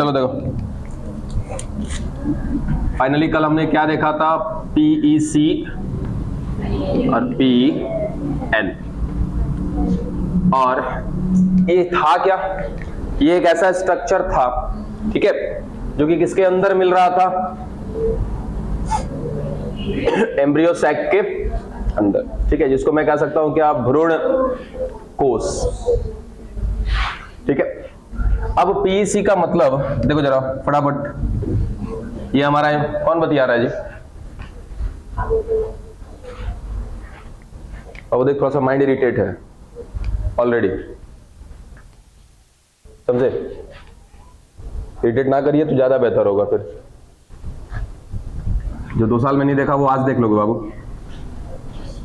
चलो देखो, फाइनली कल हमने क्या देखा था, PEC और PN, और ये था क्या, ये एक ऐसा स्ट्रक्चर था, ठीक है, जो कि किसके अंदर मिल रहा था, एम्ब्रियो सैक के अंदर, ठीक है, जिसको मैं कह सकता हूं क्या, भ्रूण कोश, ठीक है। अब PEC का मतलब देखो जरा फटाफट, ये हमारा है, कौन बतिया रहा है जी, अब देख थोड़ा सा माइंड इरिटेट है ऑलरेडी, समझे, इरिटेट ना करिए तो ज्यादा बेहतर होगा, फिर जो 2 साल में नहीं देखा वो आज देख लोगे बाबू,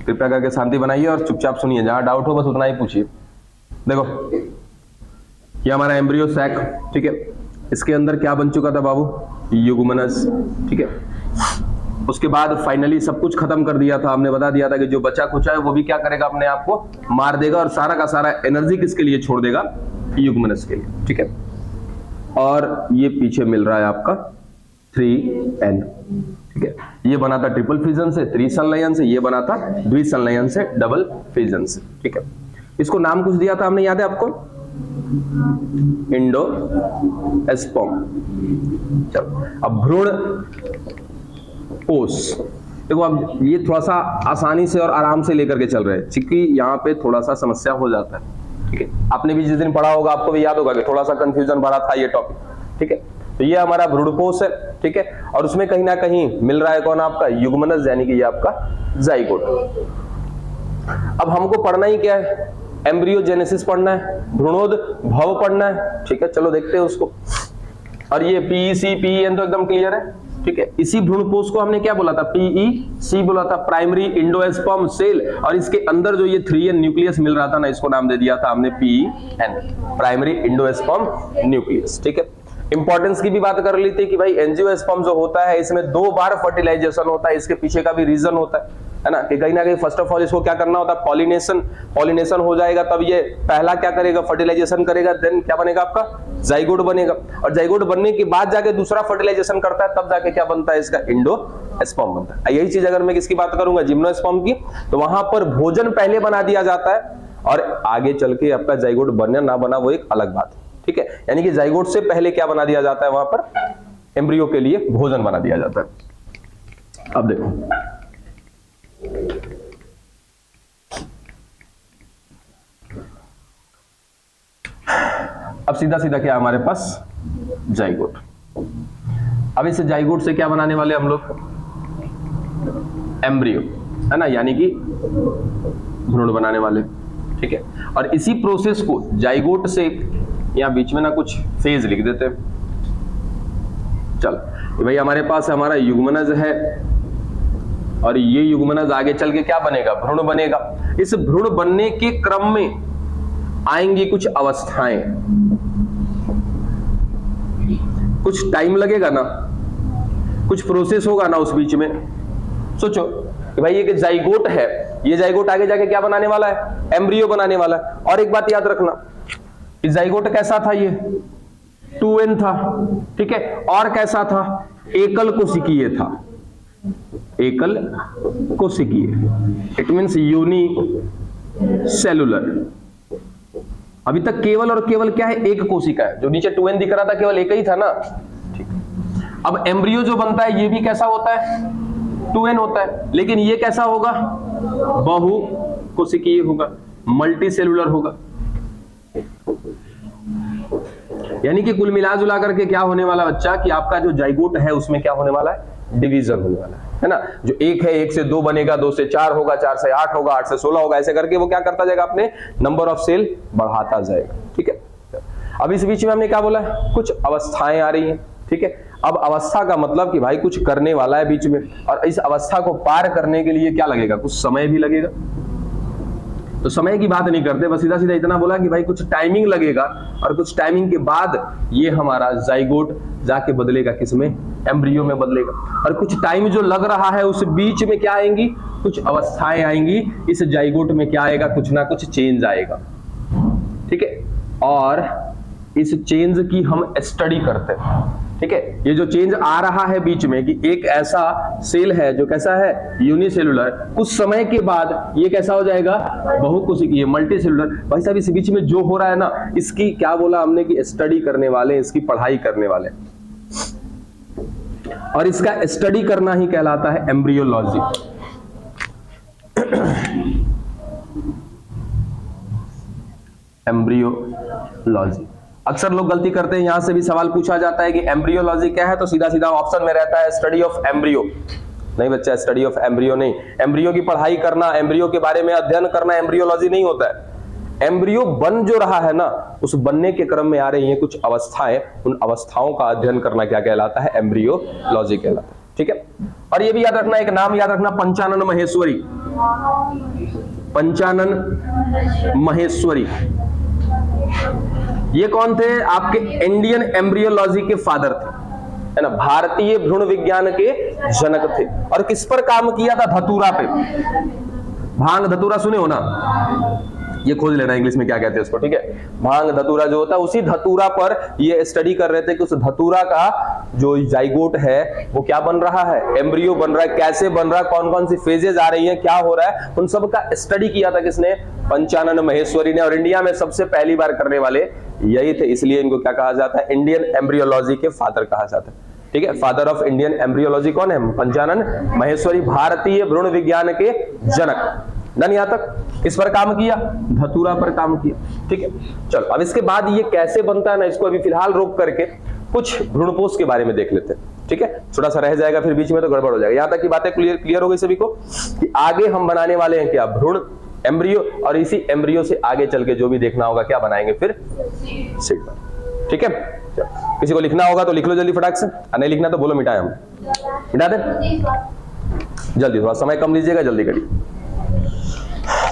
कृपया करके शांति बनाइए और चुपचाप सुनिए, जहां डाउट हो बस उतना ही पूछिए। देखो ये हमारा एम्ब्रियो सैक, ठीक है, इसके अंदर क्या बन चुका था बाबू, युग्मनस, ठीक है। उसके बाद फाइनली सब कुछ खत्म कर दिया था, हमने बता दिया था कि जो बचा खुचा है वो भी क्या करेगा, अपने आप को मार देगा और सारा का सारा एनर्जी किसके लिए छोड़ देगा, युग्मनस के लिए, ठीक है। और ये पीछे मिल रहा है आपका 3N, ठीक है, ये बना था ट्रिपल फिजन से, त्रिसंलयन से, ये बना था द्विसंलयन से, डबल फिजन से, ठीक है। इसको नाम कुछ दिया था हमने, याद है आपको, इंडोस्पर्म। चलो अब भ्रूण कोश, देखो अब ये थोड़ा सा आसानी से और आराम से लेकर के चल रहे हैं, क्योंकि यहाँ पे थोड़ा सा समस्या हो जाता है, ठीक है। आपने भी जिस दिन पढ़ा होगा आपको भी याद होगा कि थोड़ा सा कंफ्यूजन भरा था ये टॉपिक, ठीक है। तो ये हमारा भ्रूणकोश है, ठीक है, और उसमें कहीं ना कहीं मिल रहा है कौन, आपका युग्मनस, यानी कि ये आपका जाइगोट। अब हमको पढ़ना ही क्या है, एम्ब्रियोजेनेसिस पढ़ना है, भ्रूणोद्भव पढ़ना है, ठीक है। चलो देखते हैं उसको। और ये PEC PEN तो एकदम क्लियर है, ठीक है। इसी भ्रूणकोश को हमने क्या बोला था, PEC बोला था, प्राइमरी इंडोस्पर्म सेल, और इसके अंदर जो ये 3N न्यूक्लियस मिल रहा था ना, इसको नाम दे दिया था हमने PEN, प्राइमरी इंडोस्पर्म न्यूक्लियस, ठीक है। इंपॉर्टेंस की भी बात कर ली थी कि भाई एंजियोस्पर्म जो होता है इसमें 2 बार फर्टिलाइजेशन होता है, इसके पीछे का भी रीजन होता है ना, कि कहीं ना कहीं फर्स्ट ऑफ ऑल इसको क्या करना होता है, पॉलिनेशन हो जाएगा, तब ये पहला क्या करेगा, फर्टिलाइजेशन करेगा, देन क्या बनेगा आपका, जाइगोट बनेगा, और जाइगोट बनने के बाद जाके दूसरा फर्टिलाइजेशन करता है, तब जाके क्या बनता है, इसका इंडोस्पर्म बनता है। यही चीज अगर मैं किसकी बात करूंगा, जिम्नोस्पर्म की, तो वहां पर भोजन पहले बना दिया जाता है, और आगे चल के आपका जाइगोट बना ना बना वो एक अलग बात है, ठीक है। यानी कि जाइगोट से पहले क्या बना दिया जाता है, वहां पर एम्ब्रियो के लिए भोजन बना दिया जाता है। अब देखो अब सीधा सीधा क्या हमारे पास, जाइगोट। अब इस जाइगोट से क्या बनाने वाले हम लोग, एम्ब्रियो, है ना, यानी कि भ्रूण बनाने वाले, ठीक है। और इसी प्रोसेस को जाइगोट से, यहाँ बीच में ना कुछ फेज लिख देते हैं, चल भाई हमारे पास हमारा युग्मनज है, और ये युग्मनज आगे चल के क्या बनेगा, भ्रूण बनेगा। इस भ्रूण बनने के क्रम में आएंगी कुछ अवस्थाएं, कुछ टाइम लगेगा ना, कुछ प्रोसेस होगा ना उस बीच में। सोचो कि भाई ये जाइगोट है, ये जाइगोट आगे जाके क्या बनाने वाला है, एम्ब्रियो बनाने वाला है। और एक बात याद रखना, कि जाइगोट कैसा था, ये 2N था, ठीक है, और कैसा था, एकल कोशिकीय था, एकल कोशिकीय, इट मींस यूनी सेलुलर। अभी तक केवल और केवल क्या है, एक कोशिका है, जो नीचे 2N दिख रहा था केवल एक ही था ना, ठीक। अब एम्ब्रियो जो बनता है ये भी कैसा होता है, 2N होता है, लेकिन ये कैसा होगा, बहु कोशिकीय होगा, मल्टी सेलुलर होगा। यानी कि कुल मिला जुला करके क्या होने वाला बच्चा, कि आपका जो जाइगोट है उसमें क्या होने वाला है, डिवीजन होने वाला है ना। जो 1 है 1 से 2 बनेगा, 2 से 4 होगा, 4 से 8 होगा, 8 से 16 होगा, ऐसे करके वो क्या करता जाएगा, अपने नंबर ऑफ सेल बढ़ाता जाएगा, ठीक है। अब इस बीच में हमने क्या बोला, कुछ अवस्थाएं आ रही हैं, ठीक है। अब अवस्था का मतलब कि भाई कुछ करने वाला है बीच में, और इस अवस्था को पार करने के लिए क्या लगेगा, कुछ समय भी लगेगा। तो समय की बात नहीं करते, बस सीधा सीधा इतना बोला कि भाई कुछ टाइमिंग लगेगा, और कुछ टाइमिंग के बाद ये हमारा जाइगोट जाके बदलेगा किसमें, एम्ब्रियो में बदलेगा। और कुछ टाइम जो लग रहा है उस बीच में क्या आएंगी, कुछ अवस्थाएं आएंगी, इस जाइगोट में क्या आएगा, कुछ ना कुछ चेंज आएगा, ठीक है। और इस चेंज की हम स्टडी करते हैं, ठीक है। ये जो चेंज आ रहा है बीच में कि एक ऐसा सेल है जो कैसा है, यूनिसेलुलर, कुछ समय के बाद ये कैसा हो जाएगा, बहुकोशिकीय, मल्टी सेलुलर। भाई साहब इस बीच में जो हो रहा है ना, इसकी क्या बोला हमने कि स्टडी करने वाले, इसकी पढ़ाई करने वाले, और इसका स्टडी करना ही कहलाता है एम्ब्रियोलॉजी। एम्ब्रियोलॉजी। अक्सर लोग गलती करते हैं, यहां से भी सवाल पूछा जाता है कि एम्ब्रियोलॉजी क्या है, तो सीधा सीधा ऑप्शन में रहता है स्टडी ऑफ एम्ब्रियो। नहीं बच्चा, स्टडी ऑफ एम्ब्रियो नहीं, एम्ब्रियो की पढ़ाई करना, एम्ब्रियो के बारे में अध्ययन करना एम्ब्रियोलॉजी नहीं होता है। एम्ब्रियो बन जो रहा है ना, उस बनने के क्रम में आ रही हैं कुछ अवस्थाएं, उन अवस्थाओं का अध्ययन करना क्या कहलाता है, एम्ब्रियोलॉजी कहलाता है, ठीक है। और ये भी याद रखना, एक नाम याद रखना, पंचानन माहेश्वरी। पंचानन माहेश्वरी ये कौन थे, आपके इंडियन एम्ब्रियोलॉजी के फादर थे, है ना, भारतीय भ्रूण विज्ञान के जनक थे। और किस पर काम किया था, धतूरा पे। भांग धतूरा सुने हो ना, ये खोज लेना इंग्लिश में क्या कहते हैं उसको, ठीक है। भांग धतूरा जो होता है, उसी धतूरा पर ये स्टडी कर रहे थे कि उस धतूरा का जो जाइगोट है वो क्या बन रहा है, एम्ब्रियो बन रहा है, कैसे बन रहा है, कौन कौन सी फेजेज आ रही हैं, क्या हो रहा है, उन सब का स्टडी किया था किसने, पंचानन माहेश्वरी ने। और इंडिया में सबसे पहली बार करने वाले यही थे, इसलिए इनको क्या कहा जाता है, इंडियन एम्ब्रियोलॉजी के फादर कहा जाता है, ठीक है। फादर ऑफ इंडियन एम्ब्रियोलॉजी कौन है, पंचानन माहेश्वरी, भारतीय भ्रूण विज्ञान के जनक। डन, यहां तक इस पर काम किया, धतूरा पर काम किया, ठीक है। चलो अब इसके बाद ये कैसे बनता है ना, इसको अभी फिलहाल रोक करके कुछ भ्रूणपोष के बारे में देख लेते हैं, ठीक है। थोड़ा सा रह जाएगा फिर बीच में तो गड़बड़ हो जाएगा। यहां तक की बातें क्लियर हो गई सभी को कि आगे हम बनाने वाले हैं क्या, भ्रूण एम्ब्रियो, और इसी एम्ब्रियो से आगे चल के जो भी देखना होगा क्या बनाएंगे फिर, सीड, ठीक है। किसी को लिखना होगा तो लिख लो जल्दी फटाक से, नहीं लिखना तो बोलो मिटाए, हम मिटा दें जल्दी, थोड़ा समय कम लीजिएगा, जल्दी करिए।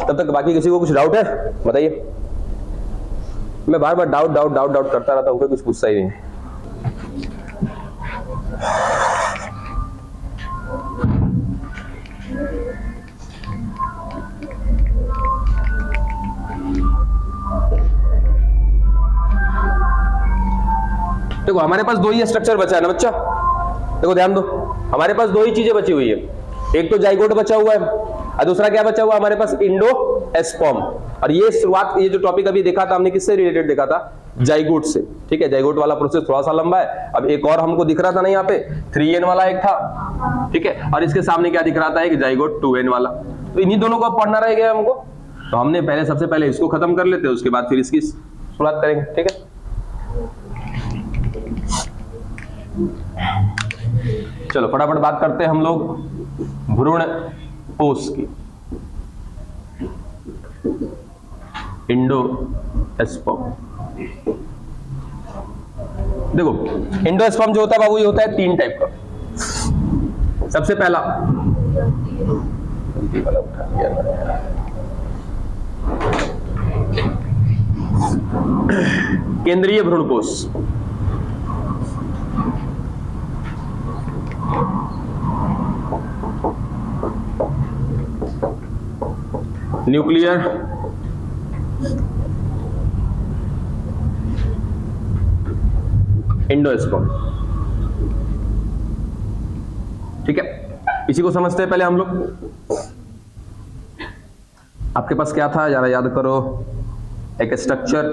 तब तक बाकी किसी को कुछ डाउट है बताइए। मैं बार बार डाउट डाउट डाउट डाउट करता रहता हूँ, कुछ पूछता ही नहीं। देखो हमारे पास दो ही स्ट्रक्चर बचा है ना बच्चा, देखो ध्यान दो, हमारे पास दो ही चीजें बची हुई है, एक तो जाइगोट बचा हुआ है और दूसरा क्या बचा हुआ हमारे पास, इंडोस्पर्म। और ये शुरुआत, ये जो टॉपिक अभी देखा था हमने किससे रिलेटेड देखा था, जाइगोट से, ठीक है। जाइगोट वाला प्रोसेस थोड़ा सा लंबा है। अब एक और हमको दिख रहा था ना यहाँ पे 3n वाला एक था, ठीक है, और इसके सामने क्या दिख रहा था, एक जाइगोट 2n वाला। तो इन्हीं दोनों को पढ़ना रह गया हमको, तो हमने पहले सबसे पहले इसको खत्म कर लेते हैं, उसके बाद फिर इसकी शुरुआत करेंगे, ठीक है। चलो फटाफट बात करते हैं हम लोग भ्रूणपोष की। इंडोस्पर्म, देखो इंडोस्पर्म जो होता है बाबू, ये होता है 3 टाइप का। सबसे पहला, केंद्रीय भ्रूणपोष, न्यूक्लियर इंडोस्पर्म, ठीक है। इसी को समझते हैं पहले हम लोग। आपके पास क्या था जरा याद करो, एक स्ट्रक्चर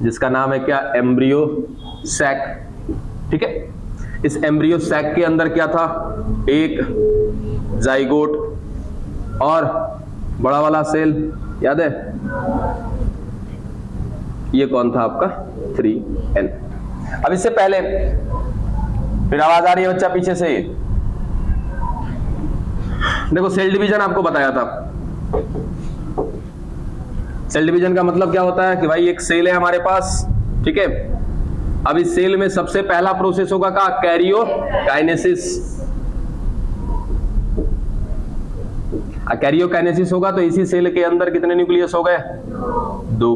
जिसका नाम है क्या, एम्ब्रियो सैक, ठीक है। इस एम्ब्रियो सैक के अंदर क्या था, एक जाइगोट और बड़ा वाला सेल, याद है, ये कौन था आपका, 3n। अब इससे पहले, फिर आवाज आ रही है बच्चा पीछे से, देखो सेल डिवीजन आपको बताया था। सेल डिवीजन का मतलब क्या होता है कि भाई एक सेल है हमारे पास, ठीक है। अब इस सेल में सबसे पहला प्रोसेस होगा क्या, कैरियोकाइनेसिस। कैरियोकाइनेसिस होगा तो इसी सेल के अंदर कितने न्यूक्लियस हो गए, 2।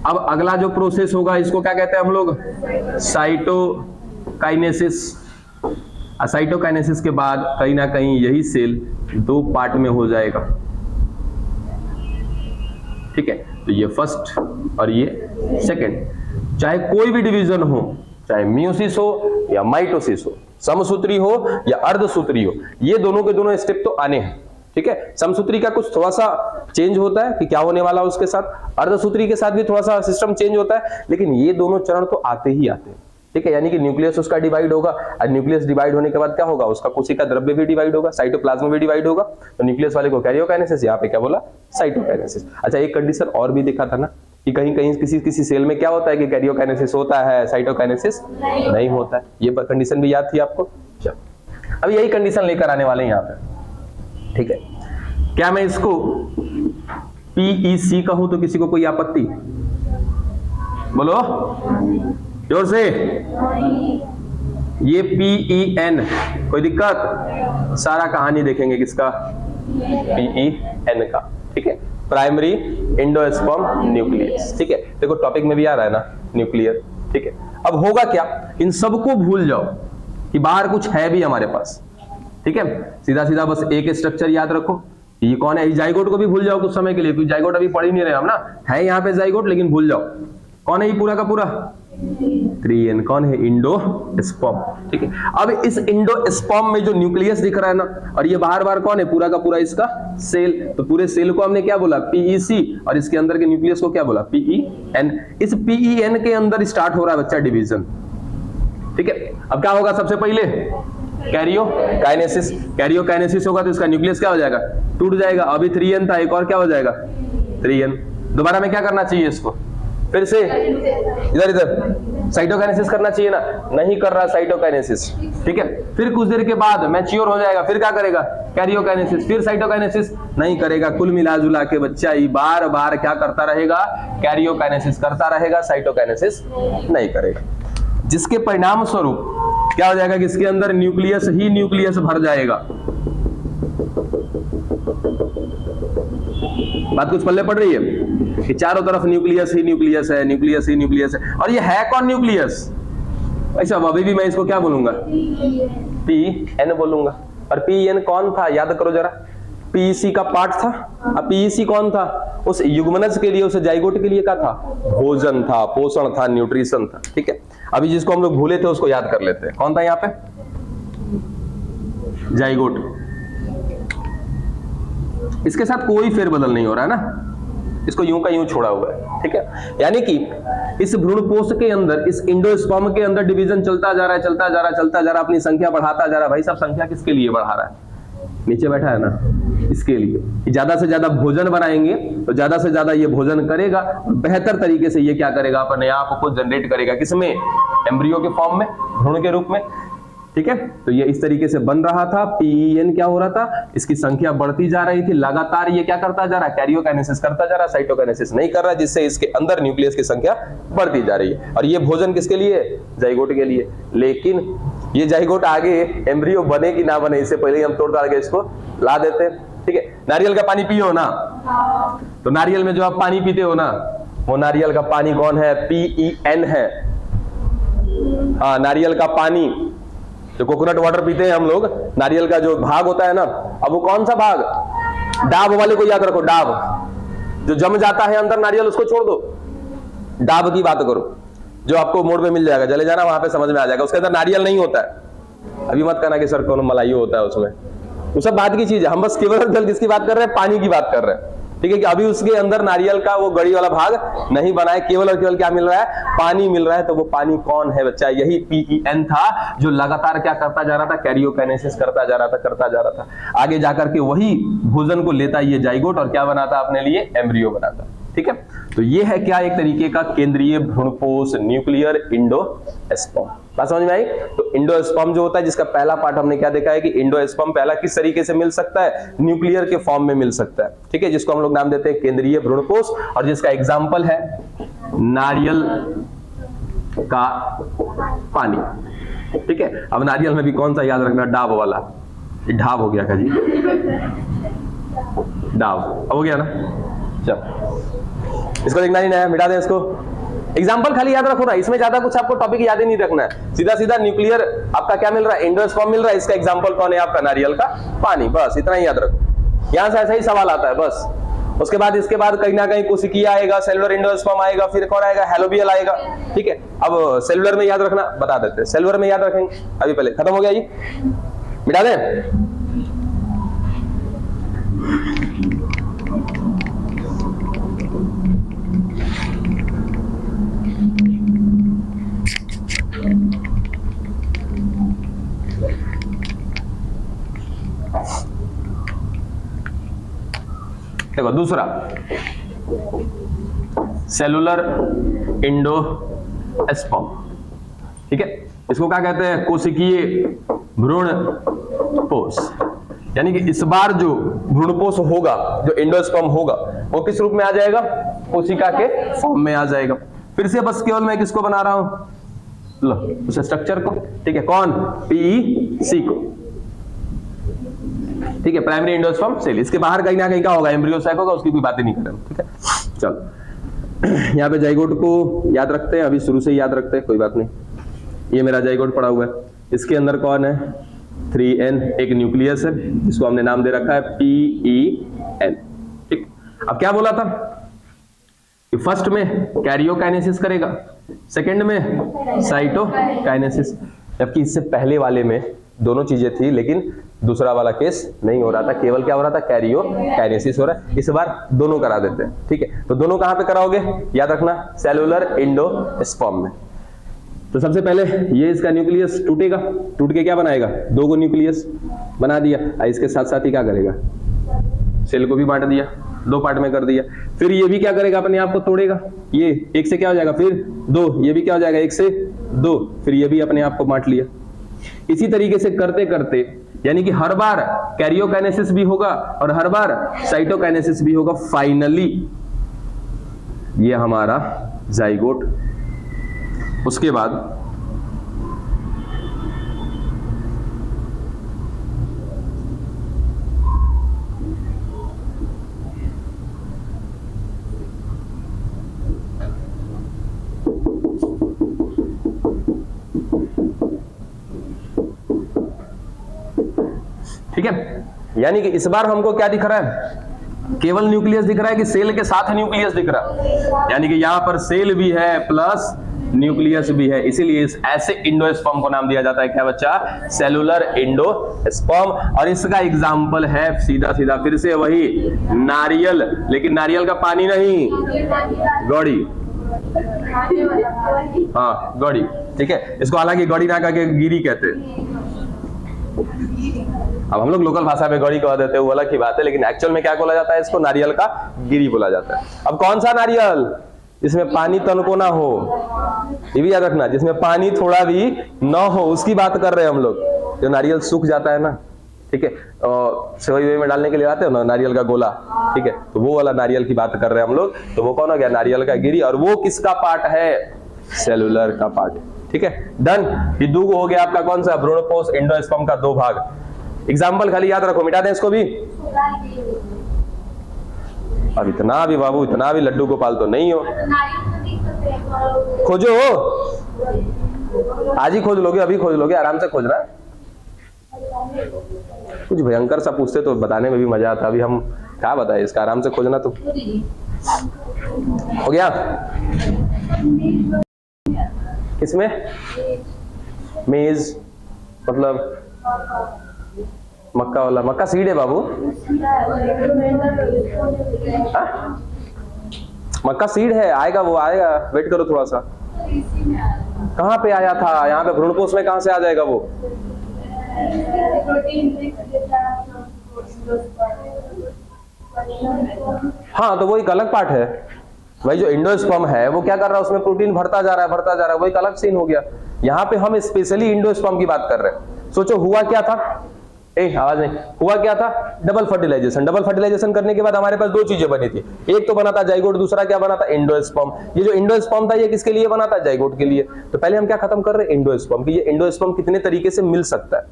अब अगला जो प्रोसेस होगा इसको क्या कहते हैं हम लोग, साइटोकाइनेसिस। साइटोकाइनेसिस के बाद कहीं ना कहीं यही सेल 2 पार्ट में हो जाएगा, ठीक है। तो ये फर्स्ट और ये सेकंड। चाहे कोई भी डिवीजन हो, चाहे मियोसिस हो या माइटोसिस हो, समसूत्री हो या अर्धसूत्री हो, ये दोनों के दोनों स्टेप तो आने हैं। ठीक है, समसूत्री का कुछ थोड़ा सा चेंज होता है कि क्या होने वाला है उसके साथ, अर्धसूत्री के साथ भी थोड़ा सा सिस्टम चेंज होता है, लेकिन ये दोनों चरण तो आते ही आते हैं। ठीक है, यानी कि न्यूक्लियस उसका डिवाइड होगा, और न्यूक्लियस डिवाइड होने के बाद क्या होगा, उसका कोशिका द्रव्य भी डिवाइड होगा, साइटोप्लाज्म भी डिवाइड होगा। तो न्यूक्लियस वाले को कैरियोकाइनेसिस, यहाँ पे क्या बोला, साइटोकाइनेसिस। अच्छा, एक कंडीशन और भी देखा था ना कि कहीं कहीं किसी सेल में क्या होता है कि कैरियोकाइनेसिस होता है, साइटोकाइनेसिस नहीं होता है। ये कंडीशन भी याद थी आपको। चलो अब यही कंडीशन लेकर आने वाले हैं यहाँ पे। ठीक है, क्या मैं इसको PEC कहूं तो किसी को कोई आपत्ति? बोलो जोर से। ये PEN, कोई दिक्कत? सारा कहानी देखेंगे किसका, PEN का। ठीक है, प्राइमरी एंडोस्पर्म न्यूक्लियस। ठीक है, देखो टॉपिक में भी आ रहा है ना न्यूक्लियर। ठीक है, अब होगा क्या, इन सबको भूल जाओ कि बाहर कुछ है भी हमारे पास। ठीक है, सीधा सीधा बस एक स्ट्रक्चर याद रखो, ये कौन है। जाइगोट को भी भूल जाओ कुछ समय के लिए, क्योंकि जाइगोट अभी पढ़ ही नहीं रहे हम ना, है यहाँ पे जाइगोट, लेकिन भूल जाओ कौन है ये पूरा का पूरा 3N, कौन है, इंडोस्पर्म। ठीक है, अब इस इंडोस्पर्म में जो न्यूक्लियस दिख रहा है ना, और ये बाहर बाहर कौन है, पूरा का पूरा इसका सेल। तो पूरे सेल को हमने क्या बोला, PEC, और इसके अंदर के न्यूक्लियस को क्या बोला, PEN। इस PEN के अंदर स्टार्ट हो रहा है बच्चा डिवीजन। ठीक है, अब क्या होगा, सबसे पहले कैरियोकाइनेसिस। कैरियोकाइनेसिस होगा तो इसका न्यूक्लियस क्या हो जाएगा, टूट जाएगा। अभी 3N था, एक और क्या हो जाएगा 3N। दोबारा में क्या करना चाहिए इसको, फिर से इधर साइटोकाइनेसिस करना चाहिए ना, नहीं कर रहा साइटोकाइनेसिस। ठीक है, फिर कुछ देर के बाद मैच्योर हो जाएगा, फिर क्या करेगा, कैरियोकाइनेसिस, फिर साइटोकाइनेसिस नहीं करेगा। कुल मिला जुला के बच्चा ये बार बार क्या करता रहेगा, कैरियोकाइनेसिस करता रहेगा, साइटोकाइनेसिस नहीं करेगा। जिसके परिणाम स्वरूप क्या हो जाएगा कि इसके अंदर न्यूक्लियस ही न्यूक्लियस भर जाएगा। बात कुछ पल्ले पड़ रही है कि चारों तरफ न्यूक्लियस ही न्यूक्लियस है, न्यूक्लियस ही न्यूक्लियस है। और ये है कौन न्यूक्लियस, ऐसा अभी भी मैं इसको क्या बोलूंगा, PN बोलूंगा। और PN कौन था, याद करो जरा, PEC का पार्ट था। अब PEC कौन था, उस युग्मनज के लिए, उस जाइगोट के लिए क्या था, भोजन था, पोषण था, न्यूट्रिशन था। ठीक है, अभी जिसको हम लोग भूले थे उसको याद कर लेते हैं, कौन था यहाँ पे, जाइगोट। इसके साथ कोई फेरबदल नहीं हो रहा है ना, इसको यूं का यूं छोड़ा हुआ है। ठीक है, यानी कि इस भ्रूणपोष के अंदर, इस इंडोस्पर्म के अंदर डिवीजन चलता जा रहा है, चलता जा रहा है, चलता जा रहा है, अपनी संख्या बढ़ाता जा रहा है। भाई साहब संख्या किसके लिए बढ़ा रहा है, नीचे बैठा है ना, इसके लिए ज्यादा से ज्यादा भोजन बनाएंगे तो ज्यादा से ज्यादा ये भोजन करेगा, बेहतर तरीके से ये क्या करेगा, अपने आप को जनरेट करेगा, किसमें, एम्ब्रियो के फॉर्म में, भ्रूण के रूप में। ठीक है, तो ये इस तरीके से बन रहा था। PEN क्या हो रहा था, इसकी संख्या बढ़ती जा रही थी, लगातार ये क्या करता जा रहा है, कैरियोकाइनेसिस करता जा रहा है, साइटोकाइनेसिस नहीं कर रहा, जिससे इसके अंदर न्यूक्लियस की संख्या बढ़ती जा रही है। और ये भोजन किसके लिए, जाइगोट के लिए। लेकिन ये जाइगोट आगे एम्ब्रियो बने कि ना बने, इससे पहले ही हम तोड़ ताड़ के इसको ला देते हैं। ठीक है, नारियल का पानी पियो ना, तो नारियल में जो आप पानी पीते हो ना, वो नारियल का पानी कौन है, PEN है। हाँ, नारियल का पानी, जो कोकोनट वाटर पीते हैं हम लोग, नारियल का जो भाग होता है ना, अब वो कौन सा भाग, डाब वाले को याद रखो, डाब जो जम जाता है अंदर नारियल, उसको छोड़ दो, डाब की बात करो, जो आपको मोड़ पे मिल जाएगा, चले जाना वहां पे समझ में आ जाएगा। उसके अंदर नारियल नहीं होता है। अभी मत कहना कि सर कौन मलाई होता है उसमें, वो सब बात की चीज है। हम बस केवल जल किसकी बात कर रहे हैं, पानी की बात कर रहे हैं। ठीक है, कि अभी उसके अंदर नारियल का वो गड़ी वाला भाग नहीं बना है, केवल और केवल क्या मिल रहा है, पानी मिल रहा है। तो वो पानी कौन है बच्चा, यही PEN था, जो लगातार क्या करता जा रहा था, कैरियोकाइनेसिस करता जा रहा था, करता जा रहा था। आगे जाकर के वही भोजन को लेता ये जाइगोट और क्या बनाता अपने लिए, एम्ब्रियो बनाता। ठीक है, तो ये है क्या, एक तरीके का केंद्रीय भ्रूणपोष न्यूक्लियर इंडोस्पर्म। बात समझ में आई। तो इंडोस्पर्म जो होता है, जिसका पहला पार्ट हमने क्या देखा है कि इंडोस्पर्म पहला किस तरीके से मिल सकता है, न्यूक्लियर के फॉर्म में मिल सकता है। ठीक है, जिसको हम लोग नाम देते हैं केंद्रीय भ्रूणपोष, और जिसका एग्जाम्पल है नारियल का पानी। ठीक है, अब नारियल में भी कौन सा याद रखना, डाब वाला, ढाब हो गया का जी, डाब हो गया ना। चलो इसको देखना नहीं है, मिटा दें इसको। एग्जाम्पल खाली याद रखो ना, इसमें ज्यादा कुछ आपको टॉपिक याद ही नहीं रखना है। सीधा सीधा न्यूक्लियर आपका क्या मिल रहा है, इंडोस्पर्म मिल रहा है, इसका एग्जाम्पल कौन है आपका, नारियल का पानी, बस इतना ही याद रखो। यहां से ऐसा ही सवाल आता है बस। उसके बाद इसके बाद कहीं ना कहीं कोशिकीय आएगा, सेलुलर एंडोस्पर्म आएगा, फिर कौन आएगा, हैलोबियल आएगा। ठीक है, अब सेलुलर में याद रखना, बता देते हैं सेलुलर में याद रखेंगे। अभी पहले खत्म हो गया, ये मिटा दें। देखो दूसरा सेलुलर एंडोस्पर्म। ठीक है, इसको क्या कहते हैं, कोशिकीय भ्रूणपोष। यानी कि इस बार जो भ्रूणपोष होगा, जो एंडोस्पर्म होगा, वो किस रूप में आ जाएगा, कोशिका के फॉर्म में आ जाएगा। फिर से बस केवल मैं किसको बना रहा हूं, लो उस स्ट्रक्चर को। ठीक है, कौन, पीईसी को। ठीक है, प्राइमरी एंडोस्पर्म सेल। इसके बाहर कहीं ना कहीं क्या होगा, एम्ब्रियो सैक होगा, उसकी कोई बातें नहीं करेंगे। ठीक है, चलो यहाँ पे जाइगोट को याद रखते हैं, अभी शुरू से याद रखते हैं, कोई बात नहीं। ये मेरा जाइगोट पड़ा हुआ है, इसके अंदर कौन है, 3N, एक न्यूक्लियस है जिसको हमने नाम दे रखा है PEN। ठीक, अब क्या बोला था कि फर्स्ट में कैरियोकाइनेसिस करेगा, सेकंड में साइटोकाइनेसिस, जबकि इससे पहले वाले में दोनों चीजें थी, लेकिन दूसरा वाला केस नहीं हो रहा था, केवल क्या हो रहा था, कैरियोकाइनेसिस हो रहा है। इस बार दोनों करा देते हैं। ठीक है, तो दोनों कहां पे कराओगे, याद रखना, सेलुलर एंडोस्पर्म में। तो सबसे पहले ये इसका न्यूक्लियस टूटेगा, टूट के क्या बनाएगा, दो को न्यूक्लियस बना दिया। इसके साथ साथ ही क्या करेगा, सेल को भी बांट दिया, दो पार्ट में कर दिया। फिर ये भी क्या करेगा, अपने आप को तोड़ेगा, ये एक से क्या हो जाएगा, फिर दो, ये भी क्या हो जाएगा, एक से दो, फिर ये भी अपने आप को बांट लिया। इसी तरीके से करते करते, यानी कि हर बार कैरियोकाइनेसिस भी होगा और हर बार साइटोकाइनेसिस भी होगा। फाइनली ये हमारा जाइगोट, उसके बाद ठीक है, यानी कि इस बार हमको क्या दिख रहा है, केवल न्यूक्लियस दिख रहा है कि सेल के साथ न्यूक्लियस दिख रहा है, यानी कि यहां पर सेल भी है प्लस न्यूक्लियस भी है। इसीलिए इस ऐसे एंडोस्पर्म को नाम दिया जाता है क्या बच्चा, सेलुलर एंडोस्पर्म। और इसका एग्जांपल है सीधा सीधा फिर से वही नारियल, लेकिन नारियल का पानी नहीं, गौड़ी। हाँ गौड़ी, ठीक है, इसको हालांकि गौड़ी ना कह के गिरी कहते हैं। अब हम लोग लोकल भाषा में गौड़ी कह देते हैं, वो अलग की बात है, लेकिन एक्चुअल में क्या बोला जाता है, इसको नारियल का गिरी बोला जाता है। अब कौन सा नारियल, जिसमें पानी तनको ना हो, ये भी याद रखना, जिसमें पानी थोड़ा भी ना हो, उसकी बात कर रहे हैं हम लोग। जो नारियल सूख जाता है ना, ठीक है, सेवई में डालने के लिए आते हो ना नारियल का गोला, ठीक है, तो वो वाला नारियल की बात कर रहे हैं हम लोग। तो वो कौन हो गया, नारियल का गिरी, और वो किसका पार्ट है, सेलुलर का पार्ट। ठीक है, डन। ये दो हो गया आपका कौन सा, भ्रूणपोष एंडोस्पर्म का दो भाग। एग्जाम्पल खाली याद रखो, मिटा दें इसको भी। अब इतना भी बाबू, इतना भी लड्डू गोपाल तो नहीं हो, खोजो, आज ही खोज लोगे, अभी खोज लोगे, आराम से खोजना। कुछ भयंकर सा पूछते तो बताने में भी मजा आता, अभी हम क्या बताए इसका, आराम से खोजना। तो हो गया, इसमें मेज मतलब मक्का वाला, मक्का सीड है बाबू, मक्का सीड है, आएगा वो आएगा, वेट करो थोड़ा सा। कहाँ पे आया था, यहाँ पे भ्रूणपोष में कहाँ से आ जाएगा वो, हाँ तो वो एक अलग पार्ट है। वही जो एंडोस्पर्म है वो क्या कर रहा है, उसमें प्रोटीन भरता जा रहा है, भरता जा रहा है, वो एक अलग सीन हो गया। यहाँ पे हम स्पेशली एंडोस्पर्म की बात कर रहे हैं। सोचो हुआ क्या था, आवाज नहीं, हुआ क्या था, डबल फर्टिलाइजेशन। डबल फर्टिलाइजेशन करने के बाद हमारे पास दो चीजें बनी थी, एक तो बना था जाइगोट, दूसरा क्या बना था, एंडोस्पर्म। ये जो एंडोस्पर्म था ये किसके लिए बना था, जाइगोट के लिए। तो पहले हम क्या खत्म कर रहे हैं, एंडोस्पर्म की। ये एंडोस्पर्म कितने तरीके से मिल सकता है।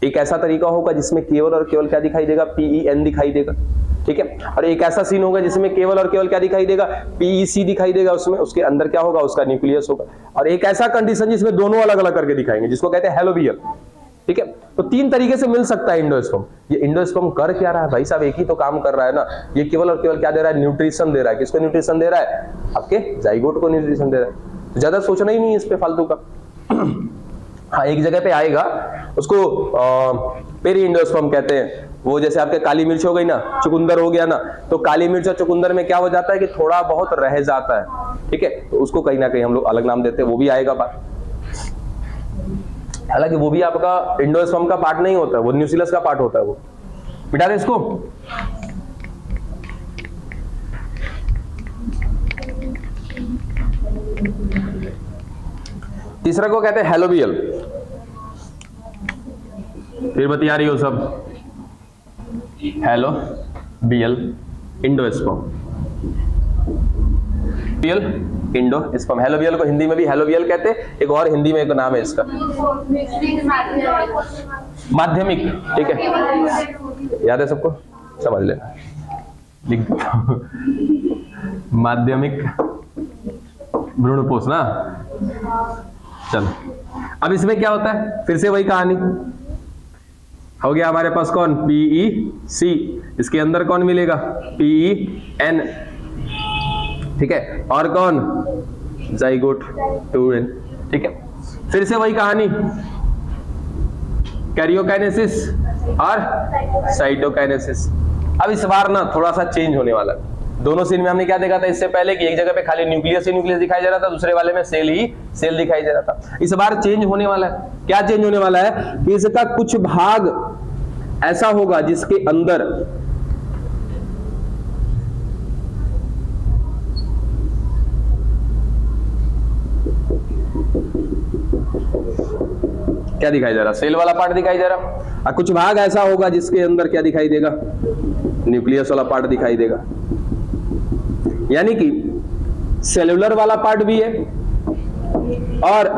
एक ऐसा तरीका होगा जिसमें केवल और केवल क्या दिखाई देगा, PEN दिखाई देगा, ठीक है। और एक ऐसा सीन होगा जिसमें केवल और केवल क्या दिखाई देगा, PEC दिखाई देगा, उसमें उसके अंदर क्या होगा, उसका न्यूक्लियस होगा। और एक ऐसा कंडीशन जिसमें दोनों अलग अलग करके दिखाएंगे, जिसको कहते हैं हैलोबियल। ठीक है। तो 3 तरीके से मिल सकता है एंडोस्पर्म। ये एंडोस्पर्म कर क्या रहा है भाई साहब, एक ही तो काम कर रहा है ना, ये केवल और केवल क्या दे रहा है, न्यूट्रिशन दे रहा है। किसको न्यूट्रिशन दे रहा है, आपके जाइगोट को न्यूट्रिशन दे रहा है। तो ज्यादा सोचना ही नहीं है इस पे फालतू का। हाँ, एक जगह पे आएगा, उसको पेरी एंडोस्पर्म कहते हैं। वो जैसे आपके काली मिर्च हो गई ना, चुकंदर हो गया ना, तो काली मिर्च और चुकंदर में क्या हो जाता है कि थोड़ा बहुत रह जाता है, ठीक है, तो उसको कहीं ना कहीं हम लोग अलग नाम देते हैं, वो भी आएगा बात। हालांकि वो भी आपका एंडोस्पर्म का पार्ट नहीं होता है, वो न्यूक्लियस का पार्ट होता है। वो मिटा दे इसको। तीसरा को कहते हैं हेलोबियल। फिर बतिया रही हो सब, हेलोबियल एंडोस्पर्म, एंडोस्पर्म। हेलोबियल को हिंदी में भी हेलोबियल कहते हैं, एक और हिंदी में एक नाम है इसका माध्यमिक, ठीक है, याद है सबको, समझ लेना, लिख दो माध्यमिक भ्रूणपोष ना। चलो, अब इसमें क्या होता है, फिर से वही कहानी हो गया हमारे पास। कौन, PEC, इसके अंदर कौन मिलेगा, PEN, ठीक है, और कौन, जाइगोट 2N, ठीक है। फिर से वही कहानी, कैरियोकाइनेसिस और साइटोकाइनेसिस। अब इस बार ना थोड़ा सा चेंज होने वाला है। दोनों सीन में हमने क्या देखा था इससे पहले कि एक जगह पे खाली न्यूक्लियस ही न्यूक्लियस दिखाई दे रहा था, दूसरे वाले में सेल ही सेल दिखाई दे रहा था। इस बार चेंज होने वाला है। क्या चेंज होने वाला है कि इसका कुछ भाग ऐसा होगा जिसके अंदर क्या दिखाई दे रहा, सेल वाला पार्ट दिखाई दे रहा, और कुछ भाग ऐसा होगा जिसके अंदर क्या दिखाई देगा, न्यूक्लियस वाला पार्ट दिखाई देगा। यानी कि सेलुलर वाला पार्ट भी है और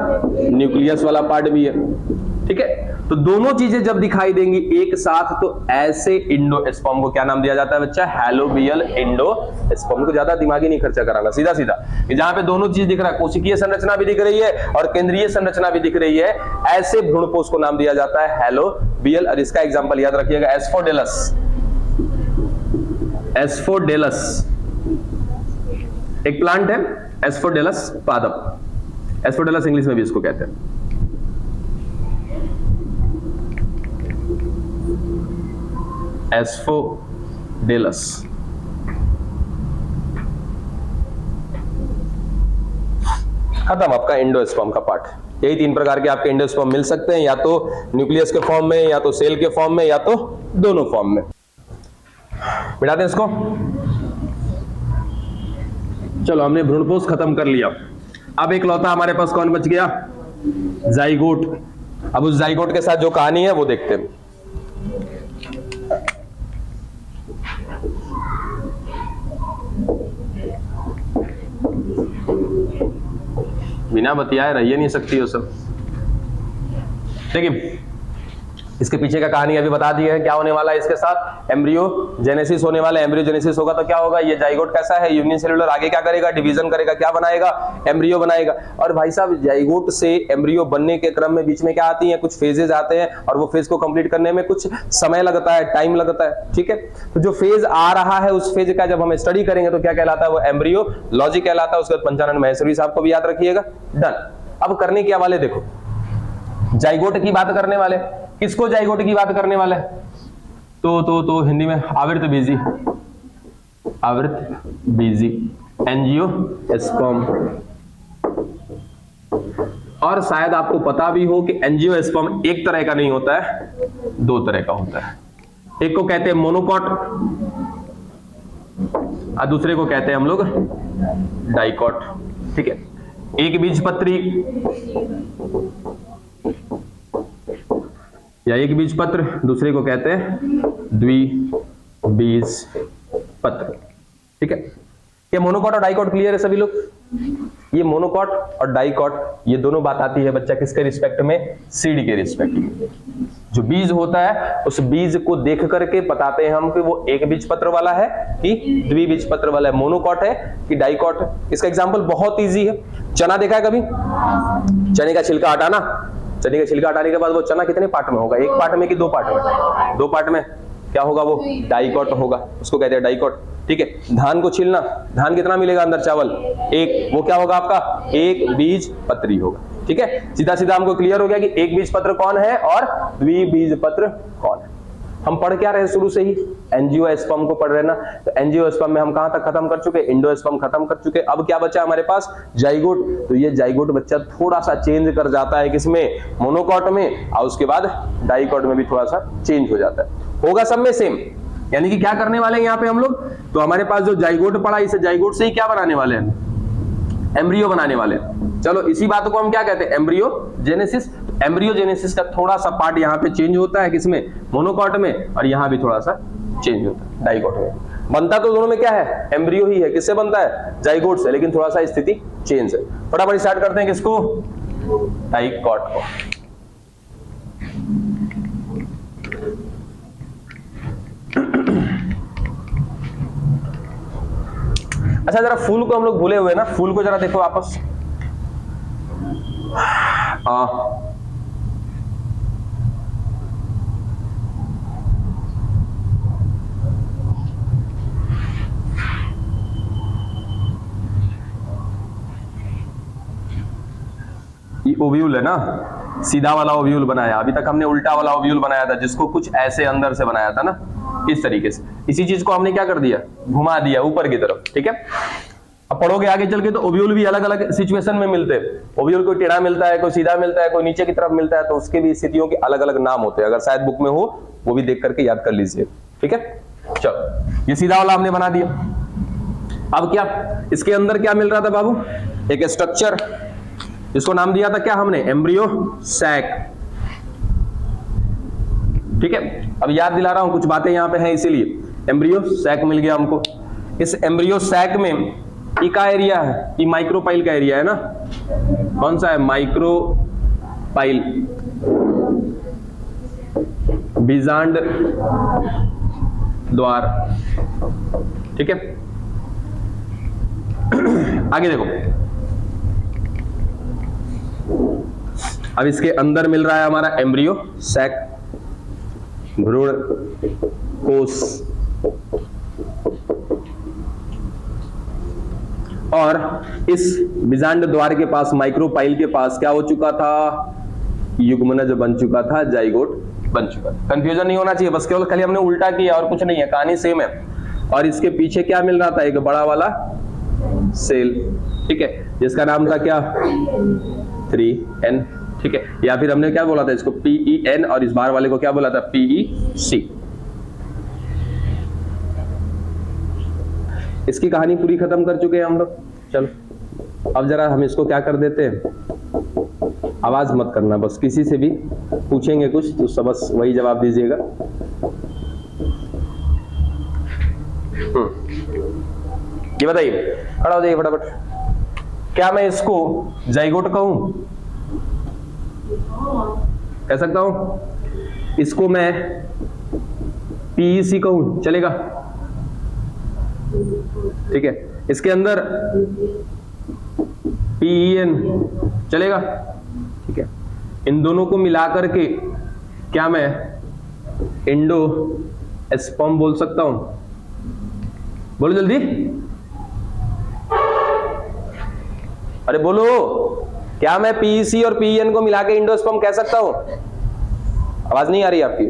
न्यूक्लियस वाला पार्ट भी है, ठीक है। तो दोनों चीजें जब दिखाई देंगी एक साथ, तो ऐसे एंडोस्पर्म को क्या नाम दिया जाता है बच्चा, हेलोबियल एंडोस्पर्म। को ज्यादा दिमागी नहीं खर्चा कराना, सीधा सीधा कि जहां पे दोनों चीज दिख रहा है, कोशिकीय संरचना भी दिख रही है और केंद्रीय संरचना भी दिख रही है, ऐसे भ्रूणपोष को नाम दिया जाता है हेलोबियल। और इसका एग्जांपल याद रखिएगा, एस्फोडेलस। एस्फोडेलस एक प्लांट है, एस्फोडेलस पादप, एस्फोडेलस इंग्लिश में भी इसको कहते हैं। एस्फोडेलस। खत्म आपका एंडोस्पर्म का पार्ट। यही 3 प्रकार के आपके एंडोस्पर्म मिल सकते हैं, या तो न्यूक्लियस के फॉर्म में, या तो सेल के फॉर्म में, या तो दोनों फॉर्म में। मिटाते हैं इसको। चलो, हमने भ्रूणपोष खत्म कर लिया। अब एक लौता हमारे पास कौन बच गया, जाइगोट। अब उस जाइगोट के साथ जो कहानी है वो देखते हैं। बिना बतियाए रह नहीं सकती वो सब। देखिए, इसके पीछे का कहानी अभी बता दी है, क्या होने वाला है इसके साथ, एम्ब्रियोजेनेसिस होने वाला है। एम्ब्रियोजेनेसिस होगा तो क्या होगा, ये जाइगोट कैसा है, यूनिसेलुलर, आगे क्या करेगा, डिवीजन करेगा, क्या बनाएगा, एम्ब्रियो बनाएगा। और भाई साहब, जाइगोट से एम्ब्रियो बनने के क्रम में बीच में क्या आती है, कुछ फेजेस आते हैं, और वो फेज को कंप्लीट करने में कुछ समय लगता है, टाइम लगता है, ठीक है। तो जो फेज आ रहा है, उस फेज का जब हम स्टडी करेंगे तो क्या कहलाता है, वो एम्ब्रियोलॉजी कहलाता है। उसके बाद पंचानन महेश्वरी साहब को भी याद रखिएगा। डन। अब करने क्या वाले, देखो, जाइगोट की बात करने वाले। किसको जाइगोट की बात करने वाले, तो हिंदी में आवृत बीजी, आवृत बीजी एंजियोस्पर्म। और शायद आपको पता भी हो कि एंजियोस्पर्म एक तरह का नहीं होता है, 2 तरह का होता है। एक को कहते हैं मोनोकॉट और दूसरे को कहते हैं हम लोग डाइकॉट, ठीक है। एक बीजपत्री या एक बीजपत्र, दूसरे को कहते हैं द्विबीजपत्र, ठीक है। ये मोनोकॉट और डाइकॉट क्लियर है सभी लोग। ये मोनोकॉट और डाइकॉट, ये दोनों बात आती है बच्चा किसके रिस्पेक्ट में, सीड के रिस्पेक्ट में। जो बीज होता है उस बीज को देख करके बताते हैं हम कि वो एक बीजपत्र वाला है कि द्विबीजपत्र वाला है, मोनोकॉट है कि डाइकॉट है। इसका एग्जांपल बहुत इजी है। चना देखा है कभी, चने का छिलका हटाना, चने का छिलका हटाने के बाद वो चना कितने पार्ट में होगा, एक पार्ट में कि दो पार्ट में, दो पार्ट में, क्या होगा वो डाइकॉट होगा, उसको कहते हैं डाइकॉट। ठीक है, धान को छीलना, धान कितना मिलेगा अंदर चावल, एक, वो क्या होगा आपका एक बीज पत्री होगा। ठीक है, सीधा सीधा हमको क्लियर हो गया कि एक बीज पत्र कौन है और द्विबीज पत्र कौन है। हम पढ़ क्या रहे शुरू से ही, एंजियोस्पर्म को पढ़ रहे ना, तो एंजियोस्पर्म में हम कहां तक खत्म कर चुके, इंडोस्पर्म खत्म कर चुके। अब क्या बचा हमारे पास, जाइगोट। तो ये जाइगोट बच्चा थोड़ा सा चेंज कर जाता है किसमें, मोनोकॉट में, और उसके बाद डाइकॉट में भी थोड़ा सा चेंज हो जाता है, होगा सब में सेम। यानी कि क्या करने वाले हैं यहाँ पे हम लोग, तो हमारे पास जो जाइगोट पड़ा, इसे जाइगोट से ही क्या बनाने वाले हैं, एम्ब्रियो बनाने वाले हैं। चलो इसी बात को हम क्या कहते हैं, एम्ब्रियोजेनेसिस। एम्ब्रियोजेनेसिस का थोड़ा सा पार्ट यहाँ पे चेंज होता है किसमें, मोनोकॉट में, और यहाँ भी थोड़ा सा चेंज होता है डाइकॉट में। बनता तो दोनों में क्या है, एम्ब्रियो ही है। किससे बनता है, जाइगोट से, लेकिन थोड़ा सा स्थिति चेंज है। फटाफट स्टार्ट करते हैं किसको, डाइकॉट को। अच्छा जरा फूल को हम लोग भूले हुए ना, फूल को जरा देखो वापस। ये ओव्यूल है ना, सीधा वाला ओव्यूल बनाया, अभी तक हमने उल्टा वाला ओव्यूल बनाया था, जिसको कुछ ऐसे अंदर से बनाया था ना, इस तरीके से। इसी चीज को हमने क्या कर दिया, घुमा दिया ऊपर की तरफ। ठीक है, अब पढ़ोगे आगे चल के तो ओव्यूल भी अलग अलग सिचुएशन में मिलते हैं। ओव्यूल कोई टेढ़ा मिलता है, कोई सीधा मिलता है, कोई नीचे की तरफ मिलता है, तो उसके भी स्थितियों के अलग अलग नाम होते हैं। अगर शायद बुक में हो वो भी देख करके याद कर लीजिए। ठीक है, चलो ये सीधा वाला हमने बना दिया। अब क्या इसके अंदर क्या मिल रहा था बाबू, एक स्ट्रक्चर, इसको नाम दिया था क्या हमने, एम्ब्रियो सैक। ठीक है, अब याद दिला रहा हूं, कुछ बातें यहां पे हैं इसीलिए। एम्ब्रियो सैक मिल गया हमको। इस एम्ब्रियो सैक में ये का एरिया है, ये माइक्रोपाइल का एरिया है ना, कौन सा है, माइक्रोपाइल, बीजांड द्वार। ठीक है, आगे देखो, अब इसके अंदर मिल रहा है हमारा एम्ब्रियो सैक, भ्रूण कोष, और इस बीजांड द्वार के पास, माइक्रोपाइल के पास क्या हो चुका था, युग्मनज बन चुका था, जाइगोट बन चुका था। कंफ्यूजन नहीं होना चाहिए, बस केवल खाली हमने उल्टा किया और कुछ नहीं है, कहानी सेम है। और इसके पीछे क्या मिल रहा था, एक बड़ा वाला सेल। ठीक है, जिसका नाम था क्या, 3N। ठीक है, या फिर हमने क्या बोला था इसको, PEN, और इस बार वाले को क्या बोला था, PEC। इसकी कहानी पूरी खत्म कर चुके हैं हम लोग। चलो अब जरा हम इसको क्या कर देते हैं, आवाज मत करना, बस किसी से भी पूछेंगे कुछ तो सब बस वही जवाब दीजिएगा। ये बताइए, खड़ा हो जाइए फटाफट, क्या मैं इसको जाइगोट कहूं, कह सकता हूं, इसको मैं PEC कहूं, चलेगा। ठीक है, इसके अंदर PEN चलेगा। ठीक है, इन दोनों को मिलाकर के क्या मैं एंडोस्पर्म बोल सकता हूं, बोलो जल्दी, अरे बोलो, क्या मैं PEC और PEN को मिला के एंडोस्पर्म कह सकता हूं? आवाज नहीं आ रही आपकी,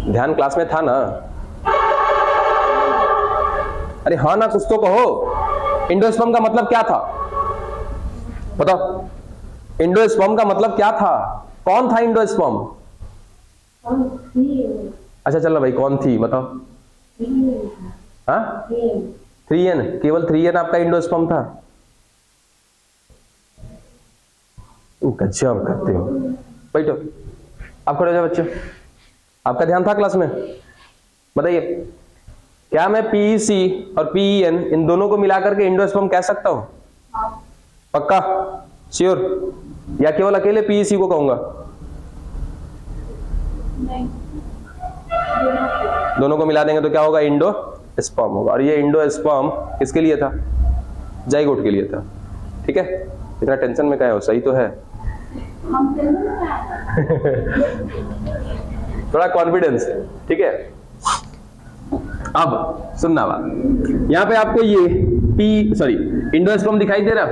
ध्यान क्लास में था ना, अरे हाँ ना, कुछ तो कहो। एंडोस्पर्म का मतलब क्या था बताओ, एंडोस्पर्म का मतलब क्या था, कौन था एंडोस्पर्म? अच्छा चलो भाई, कौन थी बताओ। हाँ 3N, केवल 3N आपका एंडोस्पर्म था? गजब करते हो, बैठो, आप खड़े हो जाओ बच्चों, आपका ध्यान था क्लास में। बताइए, क्या मैं PEC और PEN इन दोनों को मिलाकर के एंडोस्पर्म कह सकता हूं? पक्का, श्योर, या केवल अकेले PEC को कहूंगा? नहीं, दोनों को मिला देंगे तो क्या होगा, एंडोस्पर्म होगा। और ये एंडोस्पर्म किसके लिए था, जाइगोट के लिए था। ठीक है, इतना टेंशन में क्या हो, सही तो है। थोड़ा कॉन्फिडेंस, ठीक है। अब सुनना बात, यहां पे आपको ये इंडोस्पर्म दिखाई दे रहा,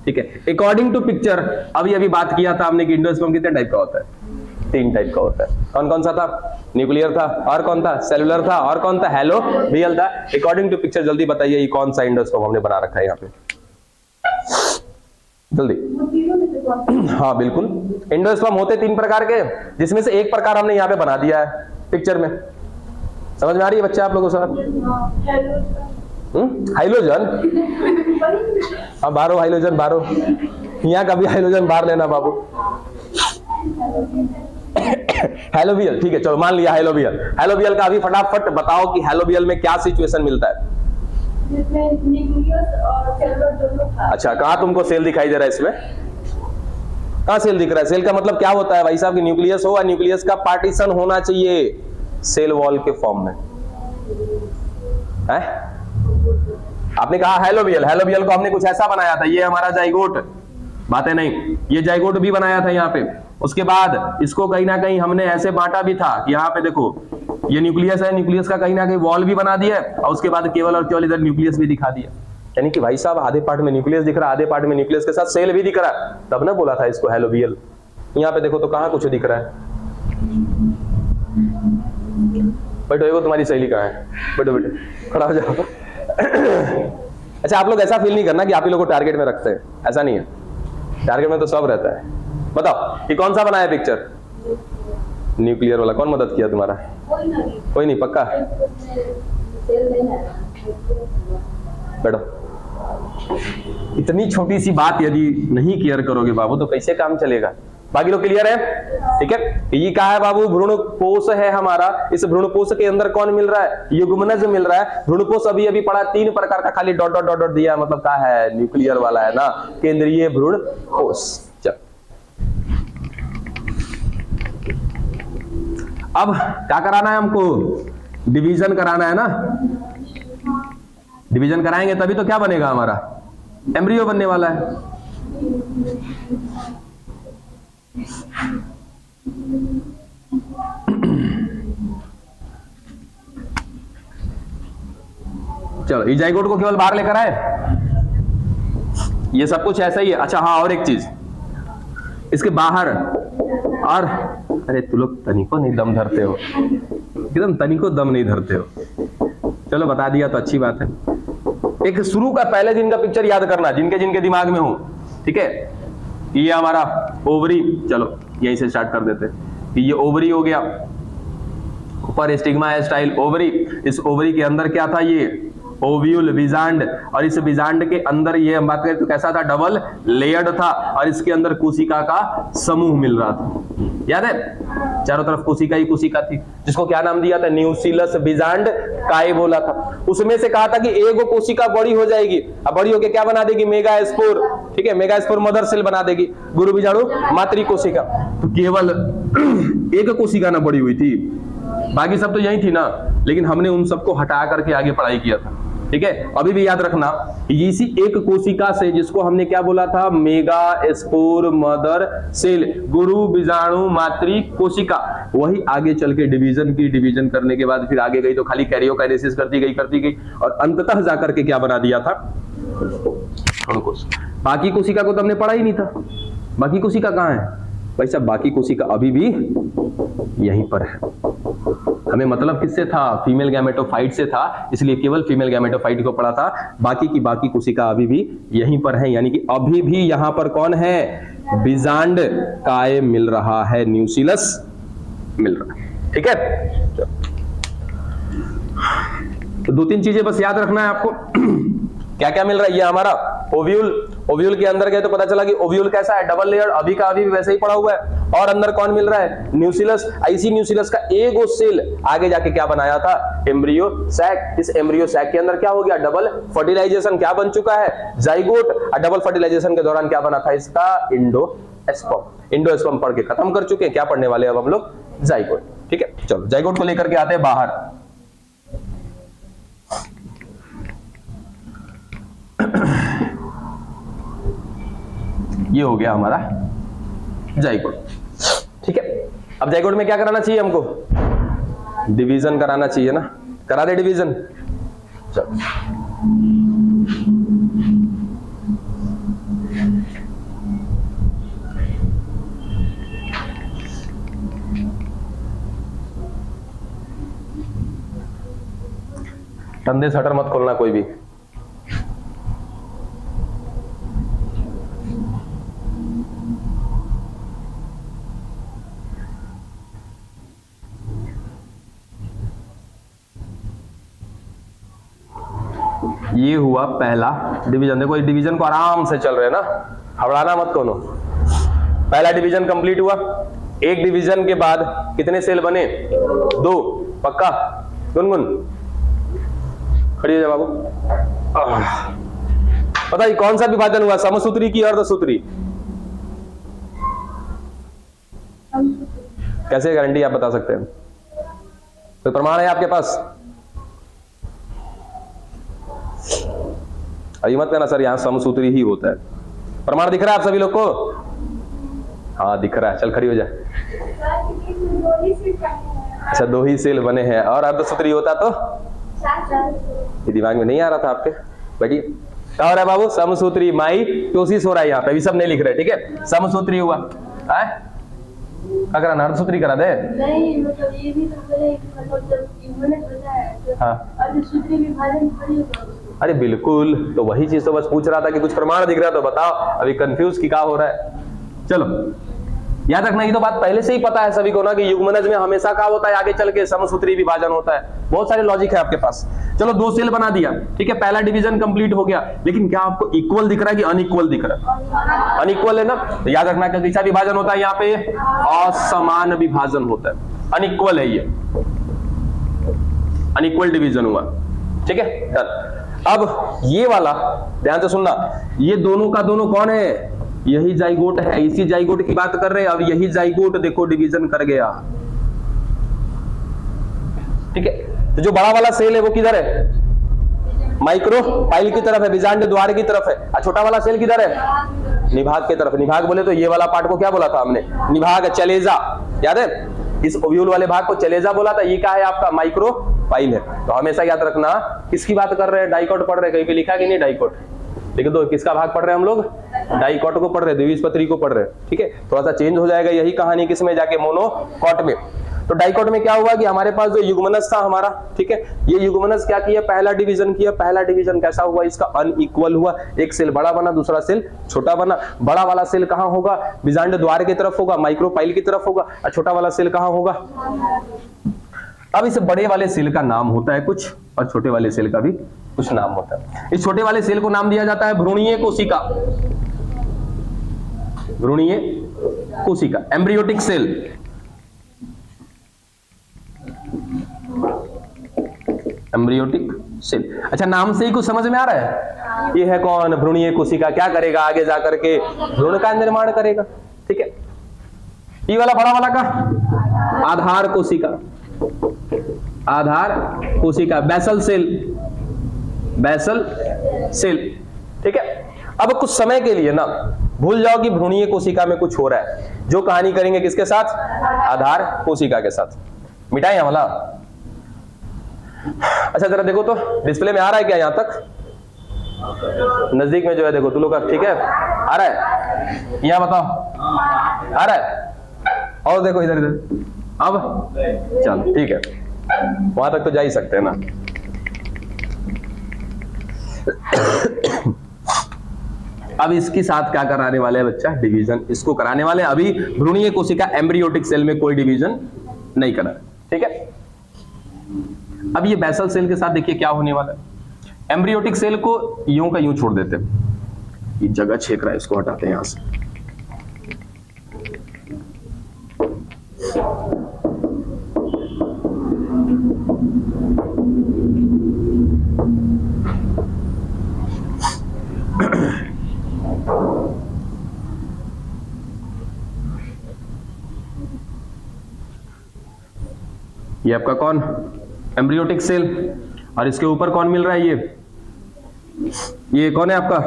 ठीक है। अकॉर्डिंग टू पिक्चर, अभी बात किया था हमने कि इंडोस्पर्म कितने टाइप का होता है, 3 टाइप का होता है। कौन कौन सा था? न्यूक्लियर था, और कौन था? सेलुलर था, और कौन था? हैलोबियल था। अकॉर्डिंग टू पिक्चर जल्दी बताइए ये कौन सा इंडोस्पर्म हमने बना रखा है यहाँ पे, जल्दी। हाँ बिल्कुल, इंडोस्पर्म होते 3 प्रकार के, जिसमें से एक प्रकार हमने यहाँ पे बना दिया है पिक्चर में। समझ में आ रही है बच्चे आप लोगों को? हाइलोजन, अब बारो हाइलोजन बारो, यहाँ का भी हाइलोजन बाहर लेना बाबू। हैलोबियल, ठीक है, चलो मान लिया हैलोबियल। हैलोबियल का अभी फटाफट बताओ कि हैलोबियल में क्या सिचुएशन मिलता है? जिसमें न्यूक्लियस और सेलुलर दोनों था। अच्छा, कहाँ तुमको सेल दिखाई दे रहा है इसमें? कहाँ सेल दिख रहा है? सेल का मतलब क्या होता है भाई साहब? कि न्यूक्लियस हो और न्यूक्लियस का पार्टीशन होना चाहिए सेल वॉल के फॉर्म में, है? आपने कहा हैलोबियल, हैलोबियल को हमने कुछ ऐसा बनाया था, ये हमारा जाइगोट, बातें नहीं, ये जाइगोट भी बनाया था यहाँ पे। उसके बाद इसको कहीं ना कहीं हमने ऐसे बांटा भी था कि यहाँ पे देखो ये न्यूक्लियस है, न्यूक्लियस का कहीं ना कहीं वॉल भी बना दिया, और उसके बाद केवल और केवल इधर न्यूक्लियस भी दिखा दिया। यानी कि भाई साहब आधे पार्ट में न्यूक्लियस दिख रहा है, आधे पार्ट में न्यूक्लियस के साथ सेल भी दिख रहा है, तब ना बोला था इसको हैलोबियल। यहाँ पे देखो तो कहाँ कुछ दिख रहा है? बैठो, तुम्हारी सहेली कहाँ है? बैठो बैठो, खड़ा हो जाओ। अच्छा, आप लोग ऐसा फील नहीं करना कि आप ही लोग को टारगेट में रखते हैं, ऐसा नहीं है। टारगेट में तो सब रहता है। बताओ कि कौन सा बनाया पिक्चर? न्यूक्लियर वाला। कौन मदद किया तुम्हारा? कोई नहीं, पक्का? बैठो। इतनी छोटी सी बात यदि नहीं क्लियर करोगे बाबू तो कैसे काम चलेगा? बाकी लोग क्लियर है? ठीक है। ये कहा है बाबू, भ्रूणकोश है हमारा। इस भ्रूणकोश के अंदर कौन मिल रहा है? युग्मनज मिल रहा है। भ्रूणकोश अभी पढ़ा 3 प्रकार का, खाली डॉट डॉट डॉट डॉट दिया, मतलब क्या है? न्यूक्लियर वाला है ना, केंद्रीय भ्रूणकोश। अब क्या कराना है हमको? डिवीजन कराना है ना। डिवीजन कराएंगे तभी तो क्या बनेगा हमारा? एम्ब्रियो बनने वाला है। चलो, ये जाइगोट को केवल बाहर लेकर आए, ये सब कुछ ऐसा ही है। अच्छा हाँ, और एक चीज इसके बाहर, और अरे तू लोग तनिको नहीं दम धरते हो, एकदम तनिको दम नहीं धरते हो। चलो बता दिया तो अच्छी बात है। एक शुरू का पहले दिन का पिक्चर याद करना, जिनके जिनके दिमाग में हो, ठीक है। ये हमारा ओवरी, चलो यहीं से स्टार्ट कर देते हैं। ये ओवरी हो गया, ऊपर स्टिग्मा है, स्टाइल ओवरी। इस ओवरी के अंदर क्या था? ये ओव्यूल, बीजांड, और इस बीजांड के अंदर ये हम बात करें तो कैसा था? डबल लेयर्ड था, और इसके अंदर कोशिका का समूह मिल रहा था। याद है? चारों तरफ कोशिका ही कोशिका थी, जिसको क्या नाम दिया था? न्यूसिलस बीजांड काय बोला था। उसमें से कहा था कि एगो कोशिका बड़ी हो जाएगी, अब बड़ी होकर क्या बना देगी? मेगास्पोर, ठीक है। मेगास्पोर मदर सेल बना देगी, गुरु बीजाणु मातृ कोशिका। तो केवल एक कोशिका ना बड़ी हुई थी, बाकी सब तो यही थी ना, लेकिन हमने उन सबको हटा करके आगे पढ़ाई किया था, ठीक है। अभी भी याद रखना, इसी एक कोशिका से, जिसको हमने क्या बोला था? मेगास्पोर मदर सेल, गुरु बीजाणु मातृ कोशिका, वही आगे चल के डिवीजन करने के बाद फिर आगे गई तो खाली कैरियोकाइनेसिस करती गई, और अंततः जाकर के क्या बना दिया था? बाकी कोशिका को तो हमने पढ़ा ही नहीं था। बाकी कोशिका कहाँ है भाई साहब? बाकी कोशिका अभी भी यहीं पर है। हमें मतलब किससे था? फीमेल गैमेटोफाइट से था, इसलिए केवल फीमेल गैमेटोफाइट को पढ़ा था। बाकी की बाकी कोशिका अभी भी यहीं पर है, यानी कि अभी भी यहां पर कौन है? बीजांड काय मिल रहा है, न्यूसिलस मिल रहा है, ठीक है। तो 2-3 चीजें बस याद रखना है आपको। क्या क्या मिल रहा है? ये हमारा ओव्यूल, ओव्यूल के अंदर गए तो पता चला कि ओव्यूल कैसा है? डबल लेयर, अभी का अभी भी वैसे ही पड़ा हुआ है। और अंदर कौन मिल रहा है? न्यूसिलस। ऐसी न्यूसिलस का एगो सेल आगे जाके क्या बनाया था? Embryo sac. इस एम्ब्रियो सैक के अंदर क्या हो गया? Double fertilisation. क्या बन चुका है? जाइगोट। और डबल फर्टिलाइजेशन के दौरान क्या बना था इसका? इंडोस्पर्म। इंडोस्पर्म पढ़ के खत्म कर चुके हैं, क्या पढ़ने वाले अब हम लोग? जाइगोट, ठीक है। चलो जाइगोट को लेकर के आते हैं बाहर। ये हो गया हमारा जाइगोट। ठीक है, अब जाइगोट में क्या कराना चाहिए हमको? डिवीजन कराना चाहिए ना, करा दे डिवीजन। चलो टंडे शटर मत खोलना कोई भी। ये हुआ पहला डिवीजन। देखो इस डिवीजन को आराम से चल रहे हैं ना, हवड़ाना मत कोनो। पहला डिवीजन कंप्लीट हुआ। एक डिवीजन के बाद कितने सेल बने? 2। पक्का? गुनगुन खड़ी हो जा बाबू। बताइए कौन सा विभाजन हुआ, समसूत्री की अर्धसूत्री? कैसे गारंटी आप बता सकते हैं? कोई प्रमाण है आपके पास? अभी मत कहना सर यहां समसूत्री ही होता है। प्रमाण दिख रहा है आप सभी लोग को? हाँ दिख रहा है। चल खड़ी हो जा। अच्छा 2 ही सेल बने हैं, और अर्धसूत्री होता तो? ये दिमाग में नहीं आ रहा था आपके? बैठिए। क्या हो रहा है बाबू? समसूत्री माइटोसिस हो रहा है यहाँ पे, अभी सब नहीं लिख रहे। ठीक है, समसूत्री हुआ। क्या करा? अर्धसूत्री करा दे? नहीं मतलब ये भी तो बोले कि मतलब जब ह्यूमन बताया हाँ अर्धसूत्री विभाजन खड़ी होगा। अरे बिल्कुल, तो वही चीज तो बस पूछ रहा था कि कुछ प्रमाण दिख रहा है तो बताओ। अभी कंफ्यूज की क्या हो रहा है? चलो याद रखना, ये तो बात पहले से ही पता है सभी को ना कि युग्मनज में हमेशा क्या होता है, आगे चल के समसूत्री विभाजन होता है। बहुत सारे लॉजिक है आपके पास। चलो 2 सेल बना दिया। ठीक है, पहला डिवीजन कंप्लीट हो गया। लेकिन क्या आपको इक्वल दिख रहा है कि अनइक्वल दिख रहा है? अनइक्वल है ना, तो याद रखना कैसा विभाजन होता है यहाँ पे? असमान विभाजन होता है। अनइक्वल है ये, अनइक्वल डिवीजन हुआ। ठीक है, डन। अब ये वाला ध्यान से सुनना, ये दोनों का दोनों कौन है? यही जाइगोट है। इसी जाइगोट की बात कर रहे हैं। अब यही जाइगोट देखो डिवीजन कर गया। ठीक है, तो जो बड़ा वाला सेल है वो किधर है? माइक्रो पाइल की तरफ है, बीजांड द्वार की तरफ है। और छोटा वाला सेल किधर है? निभाग की तरफ। निभाग बोले तो ये वाला पार्ट को क्या बोला था हमने? निभाग, चलेजा। याद है? इस ओव्यूल वाले भाग को चलेजा बोला था। ये क्या है आपका? माइक्रो पाइल है। तो हमेशा याद रखना किसकी बात कर रहे हैं? डाइकोट पढ़ रहे हैं। कहीं पे लिखा कि नहीं डाइकोट? लिख दो। किसका भाग पढ़ रहे हैं हम लोग? डाइकोट को पढ़ रहे हैं, द्विबीजपत्री को पढ़ रहे हैं। ठीक है, थोड़ा सा चेंज हो जाएगा यही कहानी किसमें जाके? मोनोकॉट में। तो डाइकोट में क्या हुआ कि हमारे पास जो युग्मनज था हमारा, ठीक है, ये युग्मनज क्या किया? पहला डिवीजन किया। पहला डिवीजन कैसा हुआ? इसका अनइक्वल हुआ। एक सेल बड़ा बना, दूसरा सेल छोटा बना। बड़ा वाला सेल कहां होगा? बीजांड द्वार की तरफ होगा, माइक्रोपाइल की तरफ होगा। और छोटा वाला सेल कहां होगा? अब इस बड़े वाले सेल का नाम होता है कुछ, और छोटे वाले सेल का भी कुछ नाम होता है। इस छोटे वाले सेल को नाम दिया जाता है भ्रूणीय कोशिका। भ्रूणीय कोशिका, एम्ब्रियोटिक सेल। एम्ब्रियोटिक सेल। अच्छा, नाम से ही कुछ समझ में आ रहा है? ये है कौन? भ्रूणीय कोशिका। क्या करेगा आगे जाकर के? भ्रूण का निर्माण करेगा। ठीक है, ये वाला बड़ा वाला का आधार कोशिका। आधार कोशिका, बेसल सेल। Basal cell. ठीक है, अब कुछ समय के लिए ना भूल जाओ कि भ्रूणीय कोशिका में कुछ हो रहा है। जो कहानी करेंगे किसके साथ? आधार कोशिका के साथ। मिटाएं वाला। अच्छा जरा देखो तो डिस्प्ले में आ रहा है क्या? यहां तक नजदीक में जो है देखो तू लोग का। ठीक है, आ रहा है? यहां बताओ आ रहा है? और देखो इधर इधर। अब चलो ठीक है, वहां तक तो जा ही सकते हैं ना। अब इसके साथ क्या कराने वाले हैं बच्चा? डिवीजन इसको कराने वाले हैं। अभी भ्रूणीय कोशिका एम्ब्रियोटिक सेल में कोई डिवीजन नहीं करा। ठीक है, अब ये बेसल सेल के साथ देखिए क्या होने वाला है। एम्ब्रियोटिक सेल को यूं का यूं छोड़ देते हैं। ये जगह छेक रहा है, इसको हटाते हैं यहां से। ये आपका कौन? एम्ब्रियोटिक सेल। और इसके ऊपर कौन मिल रहा है? ये कौन है आपका?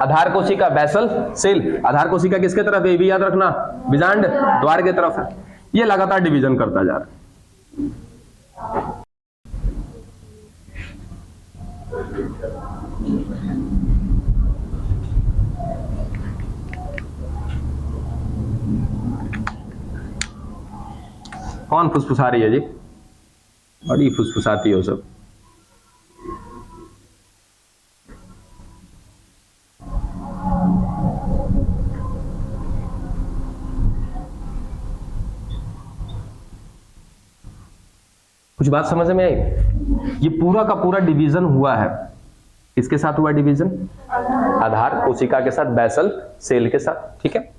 आधार कोशिका बेसल सेल, आधार कोशिका किसके तरफ है, ये भी याद रखना, बीजांड द्वार के तरफ है। ये लगातार डिवीजन करता जा रहा है। कौन फुसफुसा रही है जी, बड़ी फुसफुसाती हो सब। कुछ बात समझ में आई? ये पूरा का पूरा डिवीजन हुआ है, किसके साथ हुआ डिवीजन, आधार कोशिका के साथ, बेसल सेल के साथ, ठीक है।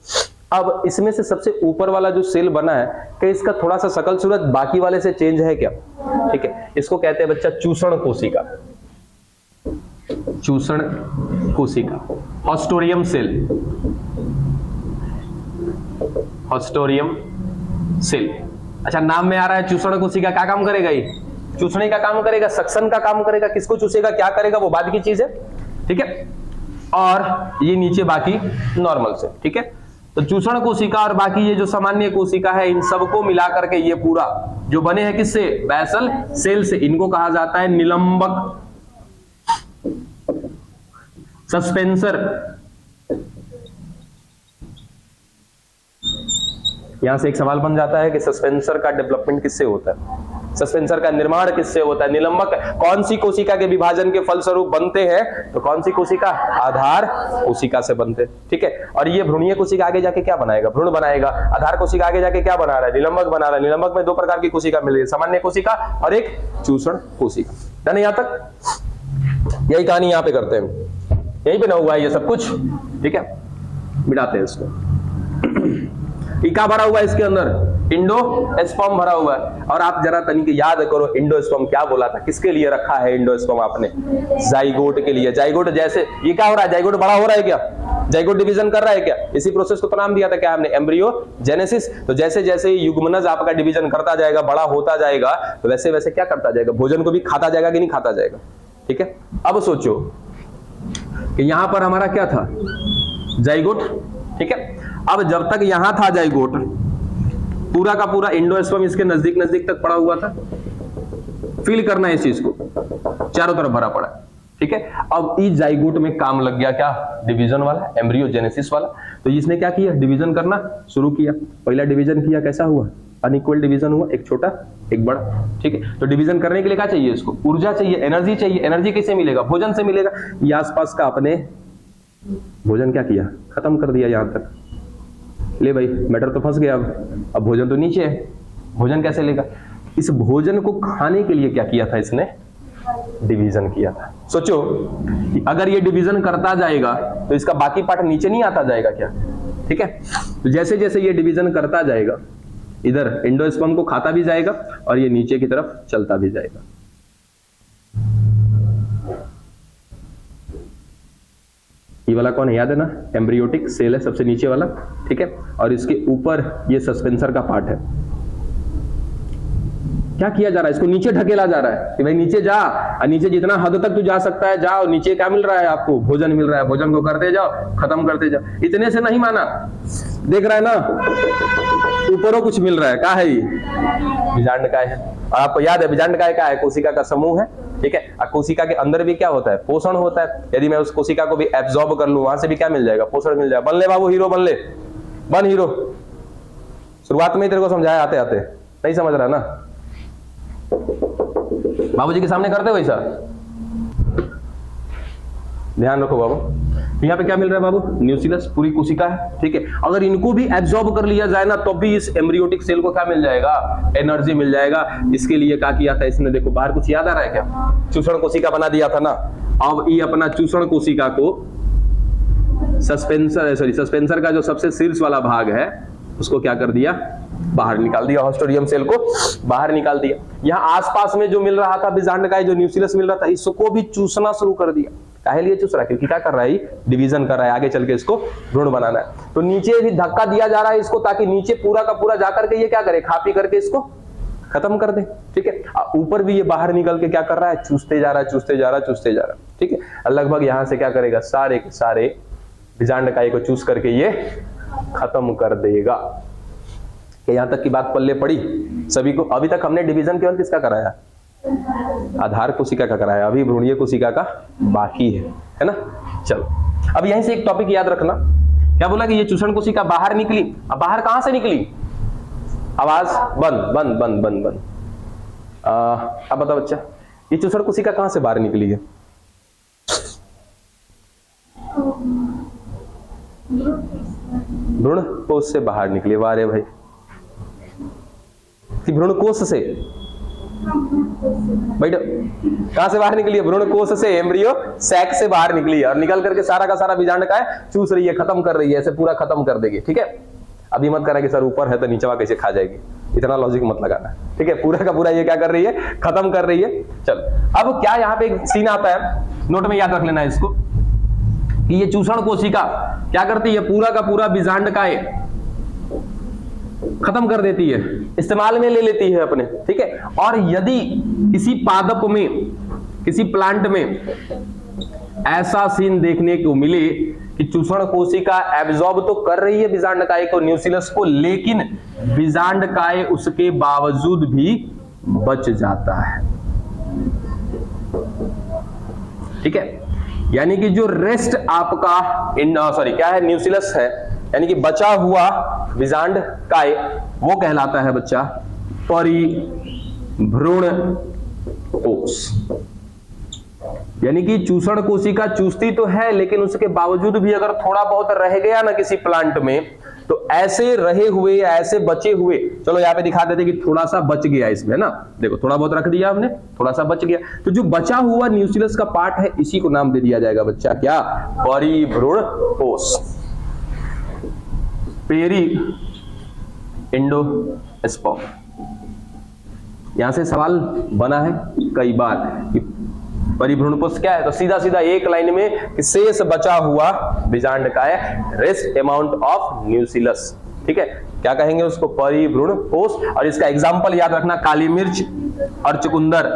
अब इसमें से सबसे ऊपर वाला जो सेल बना है, कि इसका थोड़ा सा शकल सूरत बाकी वाले से चेंज है क्या, ठीक है। इसको कहते हैं बच्चा चूषण कोशिका, चूषण कोशिका, हॉस्टोरियम सेल, हॉस्टोरियम सेल। अच्छा, नाम में आ रहा है चूषण कोशिका, क्या काम करेगा ये, चूसने का काम करेगा, सक्शन का काम करेगा, किसको चूसेगा, क्या करेगा, वो बाद की चीज है, ठीक है। और ये नीचे बाकी नॉर्मल से, ठीक है। तो चूषण कोशिका और बाकी ये जो सामान्य कोशिका है, इन सबको मिला करके ये पूरा जो बने हैं किससे, बेसल सेल से, इनको कहा जाता है निलंबक सस्पेंसर। यहां से एक सवाल बन जाता है कि सस्पेंसर का डेवलपमेंट किससे होता है, सस्पेंसर का निर्माण किससे होता है, निलंबक कौन सी कोशिका के विभाजन के फलस्वरूप बनते हैं, तो कौन सी कोशिका, आधार कोशिका से बनते हैं, ठीक है। और ये भ्रूणीय कोशिका आगे जाके क्या बनाएगा, भ्रूण बनाएगा। आधार कोशिका आगे जाके क्या बना रहा है, निलंबक बना रहा है। निलंबक में दो प्रकार की कोशिका मिल रही है, सामान्य कोशिका और एक चूषण कोशिका, है ना। यहां तक यही कहानी यहाँ पे करते हैं, यहीं पे ना हुआ है ये सब कुछ, ठीक है। मिटाते हैं इसको। क्या भरा हुआ है इसके अंदर, इंडोस्पर्म भरा हुआ है। और आप जरा तनिक याद करो, इंडोस्पर्म क्या बोला था, किसके लिए रखा है इंडोस्पर्म आपने, जाइगोट के लिए। जाइगोट जैसे ये क्या हो रहा है, जाइगोट बड़ा हो रहा है क्या, जाइगोट डिवीजन कर रहा है क्या, इसी प्रोसेस को तो नाम दिया था क्या हमने, एम्ब्रियोजेनेसिस। तो जैसे जैसे युग्मनज आपका डिवीजन करता जाएगा, बड़ा होता जाएगा, तो वैसे वैसे क्या करता जाएगा, भोजन को भी खाता जाएगा कि नहीं खाता जाएगा, ठीक है। अब सोचो कि यहां पर हमारा क्या था, जाइगोट, ठीक है। अब जब तक यहां था जाइगोट, पूरा का पूरा इंडोस्पर्म इसके नजदीक नजदीक तक पड़ा हुआ था, फील करना है इस चीज को, चारों तरफ भरा पड़ा, ठीक है। अब इस जाइगोट में काम लग गया क्या, डिवीजन वाला, एम्ब्रियोजेनेसिस वाला। तो इसने क्या किया, डिवीजन करना शुरू किया। पहला डिवीजन किया, कैसा हुआ, अनइक्वल डिवीजन हुआ, एक छोटा एक बड़ा, ठीक है। तो डिवीजन करने के लिए क्या चाहिए, इसको ऊर्जा चाहिए, एनर्जी चाहिए। एनर्जी किससे मिलेगा, भोजन से मिलेगा। ये आसपास का अपने भोजन क्या किया, खत्म कर दिया यहां तक। ले भाई, मैटर तो फंस गया। अब भोजन तो नीचे है, भोजन कैसे लेगा। इस भोजन को खाने के लिए क्या किया था इसने, डिवीजन किया था। सोचो कि अगर ये डिवीजन करता जाएगा तो इसका बाकी पार्ट नीचे नहीं आता जाएगा क्या, ठीक है। तो जैसे जैसे ये डिवीजन करता जाएगा, इधर एंडोस्पर्म को खाता भी जाएगा और ये नीचे की तरफ चलता भी जाएगा। ये वाला कौन है, याद है ना, एम्ब्रियोटिक सेल है, सबसे नीचे वाला, ठीक है। और इसके ऊपर ये सस्पेंसर का पार्ट है। क्या किया जा रहा है, इसको नीचे ढकेला जा रहा है कि भाई नीचे जा, और नीचे जितना हद तक तू जा सकता है जाओ। नीचे क्या मिल रहा है आपको, भोजन मिल रहा है, भोजन को करते जाओ, खत्म करते जाओ। इतने से नहीं माना, देख रहा है ना, ऊपरों कुछ मिल रहा है। क्या है ये, बीजांडकाय है। और आपको याद है बीजांडकाय क्या है, कोशिका का समूह है, ठीक है। और कोशिका के अंदर भी क्या होता है, पोषण होता है। यदि मैं उस कोशिका को भी एब्जॉर्ब कर लूं, वहां से भी क्या मिल जाएगा, पोषण मिल जाएगा। बन ले बाबू, हीरो बन ले, बन हीरो। शुरुआत में ही तेरे को समझाया आते आते, नहीं समझ रहा ना, बाबूजी के सामने करते वैसा, ध्यान रखो बाबू। यहाँ पे क्या मिल रहा है बाबू, न्यूक्लियस, पूरी कोशिका है, ठीक है। अगर इनको भी एब्जॉर्ब कर लिया जाए ना, तो भी इस एम्ब्रियोटिक सेल को क्या मिल जाएगा, एनर्जी मिल जाएगा। इसके लिए क्या किया था इसने, देखो बाहर कुछ याद आ रहा है क्या, चूषण कोशिका बना दिया था ना। अब ये अपना चूषण कोशिका को सस्पेंसर का जो सबसे शीर्ष वाला भाग है, उसको क्या कर दिया, बाहर निकाल दिया, हॉस्टोरियम सेल को बाहर निकाल दिया। यहाँ आसपास में जो मिल रहा था बीजांडकाय, जो न्यूक्लियस मिल रहा था, इसको भी चूसना शुरू कर दिया। काहे लिए चूस रहा है, क्योंकि क्या कर रहा है, डिवीजन कर रहा है, आगे चल के इसको भ्रूण बनाना है। तो नीचे भी धक्का दिया जा रहा है इसको, ताकि नीचे पूरा का पूरा जाकर के ये क्या करे, खा पी करके इसको खत्म कर दे, ठीक है। ऊपर भी ये बाहर निकल के क्या कर रहा है, चूसते जा रहा है, चूसते जा रहा है, चूसते जा रहा है, ठीक है। लगभग यहां से क्या करेगा, सारे के सारे बीजांडकाय को चूस करके ये खत्म कर देगा। कि यहां तक की बात पल्ले पड़ी सभी को? अभी तक हमने डिवीजन केवल किसका कराया? आधार कोशिका का कराया, अभी भ्रूणीय कोशिका का बाकी है ना। चलो अब यहीं से एक टॉपिक याद रखना, क्या बोला कि ये चूषण कोशिका बाहर निकली। अब बाहर कहां से निकली? आवाज बंद बंद बंद बंद बंद। अब बताओ बच्चा, ये चूषण कोशिका कहां से बाहर निकली है? भ्रूण कोश से बाहर निकली। वाह रे भाई, कि भ्रूण कोश से बैठो, कहां से बाहर निकली है? भ्रूण कोश से, एम्ब्रियो सैक से बाहर निकली है और निकल करके सारा का सारा बीजांडकाय चूस रही है, खत्म कर रही है, ऐसे पूरा खत्म कर देगी। ठीक है, अभी मत करा कि सर ऊपर है तो नीचवा कैसे खा जाएगी, इतना लॉजिक मत लगाना। ठीक है, पूरा का पूरा ये क्या कर रही है? खत्म कर रही है। चलो अब क्या यहाँ पे एक सीन आता है, नोट में याद रख लेना इसको, कि ये चूषण कोशिका क्या करती है? पूरा का पूरा बीजांडकाय खत्म कर देती है, इस्तेमाल में ले लेती है अपने। ठीक है, और यदि किसी पादप में, किसी प्लांट में ऐसा सीन देखने को मिले कि चूषण कोशिका एब्जॉर्ब तो कर रही है बीजांडकाय को, न्यूक्लियस को, लेकिन बीजांडकाय उसके बावजूद भी बच जाता है। ठीक है, यानी कि जो रेस्ट आपका क्या है? न्यूक्लियस है, यानी कि बचा हुआ बीजांडकाय, वो कहलाता है बच्चा परिभ्रूण कोश। यानी कि चूषण कोशिका चूसती तो है, लेकिन उसके बावजूद भी अगर थोड़ा बहुत रह गया ना किसी प्लांट में, तो ऐसे रहे हुए या ऐसे बचे हुए, चलो यहाँ पे दिखा देते कि थोड़ा सा बच गया इसमें ना, देखो थोड़ा बहुत रख दिया हमने, थोड़ा सा बच गया, तो जो बचा हुआ न्यूक्लियस का पार्ट है, इसी को नाम दे दिया जाएगा बच्चा क्या? परिभ्रूण कोश, पेरी एंडोस्पर्म। यहां से सवाल बना है कई बार कि परिभ्रूण कोश क्या है, तो सीधा सीधा एक लाइन में कि शेष बचा हुआ बीजांडकाय, रेस्ट अमाउंट ऑफ न्यूक्लियस। ठीक है, क्या कहेंगे उसको? परिभ्रूण कोश। और इसका एग्जांपल याद रखना, काली मिर्च और चुकंदर।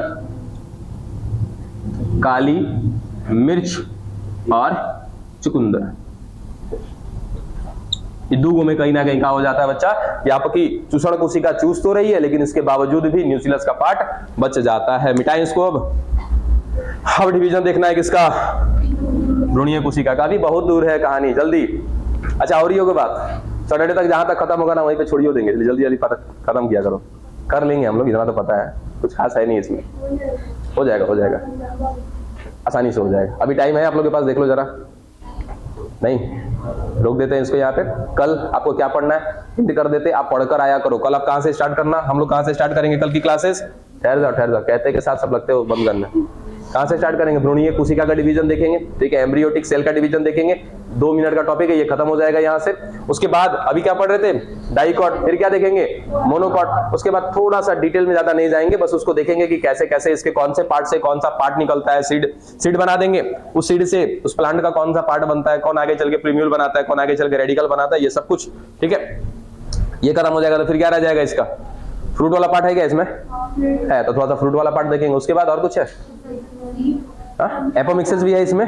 काली मिर्च और चुकंदर, ये दो में कहीं ना कहीं क्या हो जाता है बच्चा? कि आपकी चूषण कोशिका चूस तो रही है, लेकिन इसके बावजूद भी न्यूक्लियस का पार्ट बच जाता है। मिटाएं इसको। अब डिवीजन देखना है किसका? भ्रूणीय कोशिका का। भी बहुत दूर है कहानी, जल्दी। अच्छा, और ही होगा बात, सैटरडे तक जहां तक खत्म होगा ना वहीं पे छोड़ियो देंगे, जल्दी जल्दी खत्म किया करो, कर लेंगे हम लोग, इतना तो पता है, कुछ खास है नहीं इसमें, हो जाएगा, हो जाएगा, आसानी से हो जाएगा। अभी टाइम है आप लोग के पास, देख लो जरा। नहीं, रोक देते हैं इसको यहाँ पे। कल आपको क्या पढ़ना है हिंट कर देते, आप पढ़कर आया करो। कल आप कहाँ से स्टार्ट करना? हम लोग कहाँ से स्टार्ट करेंगे कल की क्लासेस? ठहर जाओ, कहते के साथ सब लगते हो बंद करना। कहां से स्टार्ट करेंगे? भ्रूणीय कोशिका का डिवीजन देखेंगे। ठीक है, एम्ब्रियोटिक सेल का डिवीजन देखेंगे। 2 मिनट का टॉपिक है, ये खत्म हो जाएगा यहां से। उसके बाद अभी क्या पढ़ रहे थे? डाइकॉट। फिर क्या देखेंगे? मोनोकॉट। उसके बाद थोड़ा सा डिटेल में ज्यादा नहीं जाएंगे, बस उसको देखेंगे कि कैसे कैसे इसके कौन से पार्ट से कौन सा पार्ट निकलता है। सीड बना देंगे, उस सीड से उस प्लांट का कौन सा पार्ट बनता है, कौन आगे चल के प्रीम्यूल बनाता है, कौन आगे चल के रेडिकल बनाता है, ये सब कुछ। ठीक है, ये खत्म हो जाएगा तो फिर क्या रह जाएगा इसका? फ्रूट वाला पार्ट है क्या इसमें? है, तो थोड़ा सा फ्रूट वाला पार्ट देखेंगे। उसके बाद और कुछ है? एपोमिक्सिस भी है इसमें।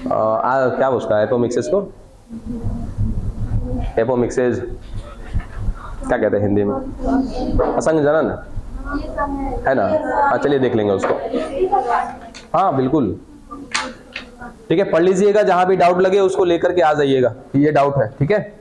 क्या उसका एपोमिक्सिस को? एपोमिक्सिस क्या कहते हैं हिंदी में? असंग जनन है ना? हाँ, चलिए देख लेंगे उसको। हाँ बिल्कुल, ठीक है, पढ़ लीजिएगा। जहां भी डाउट लगे उसको लेकर के आ जाइएगा, ये डाउट है। ठीक है।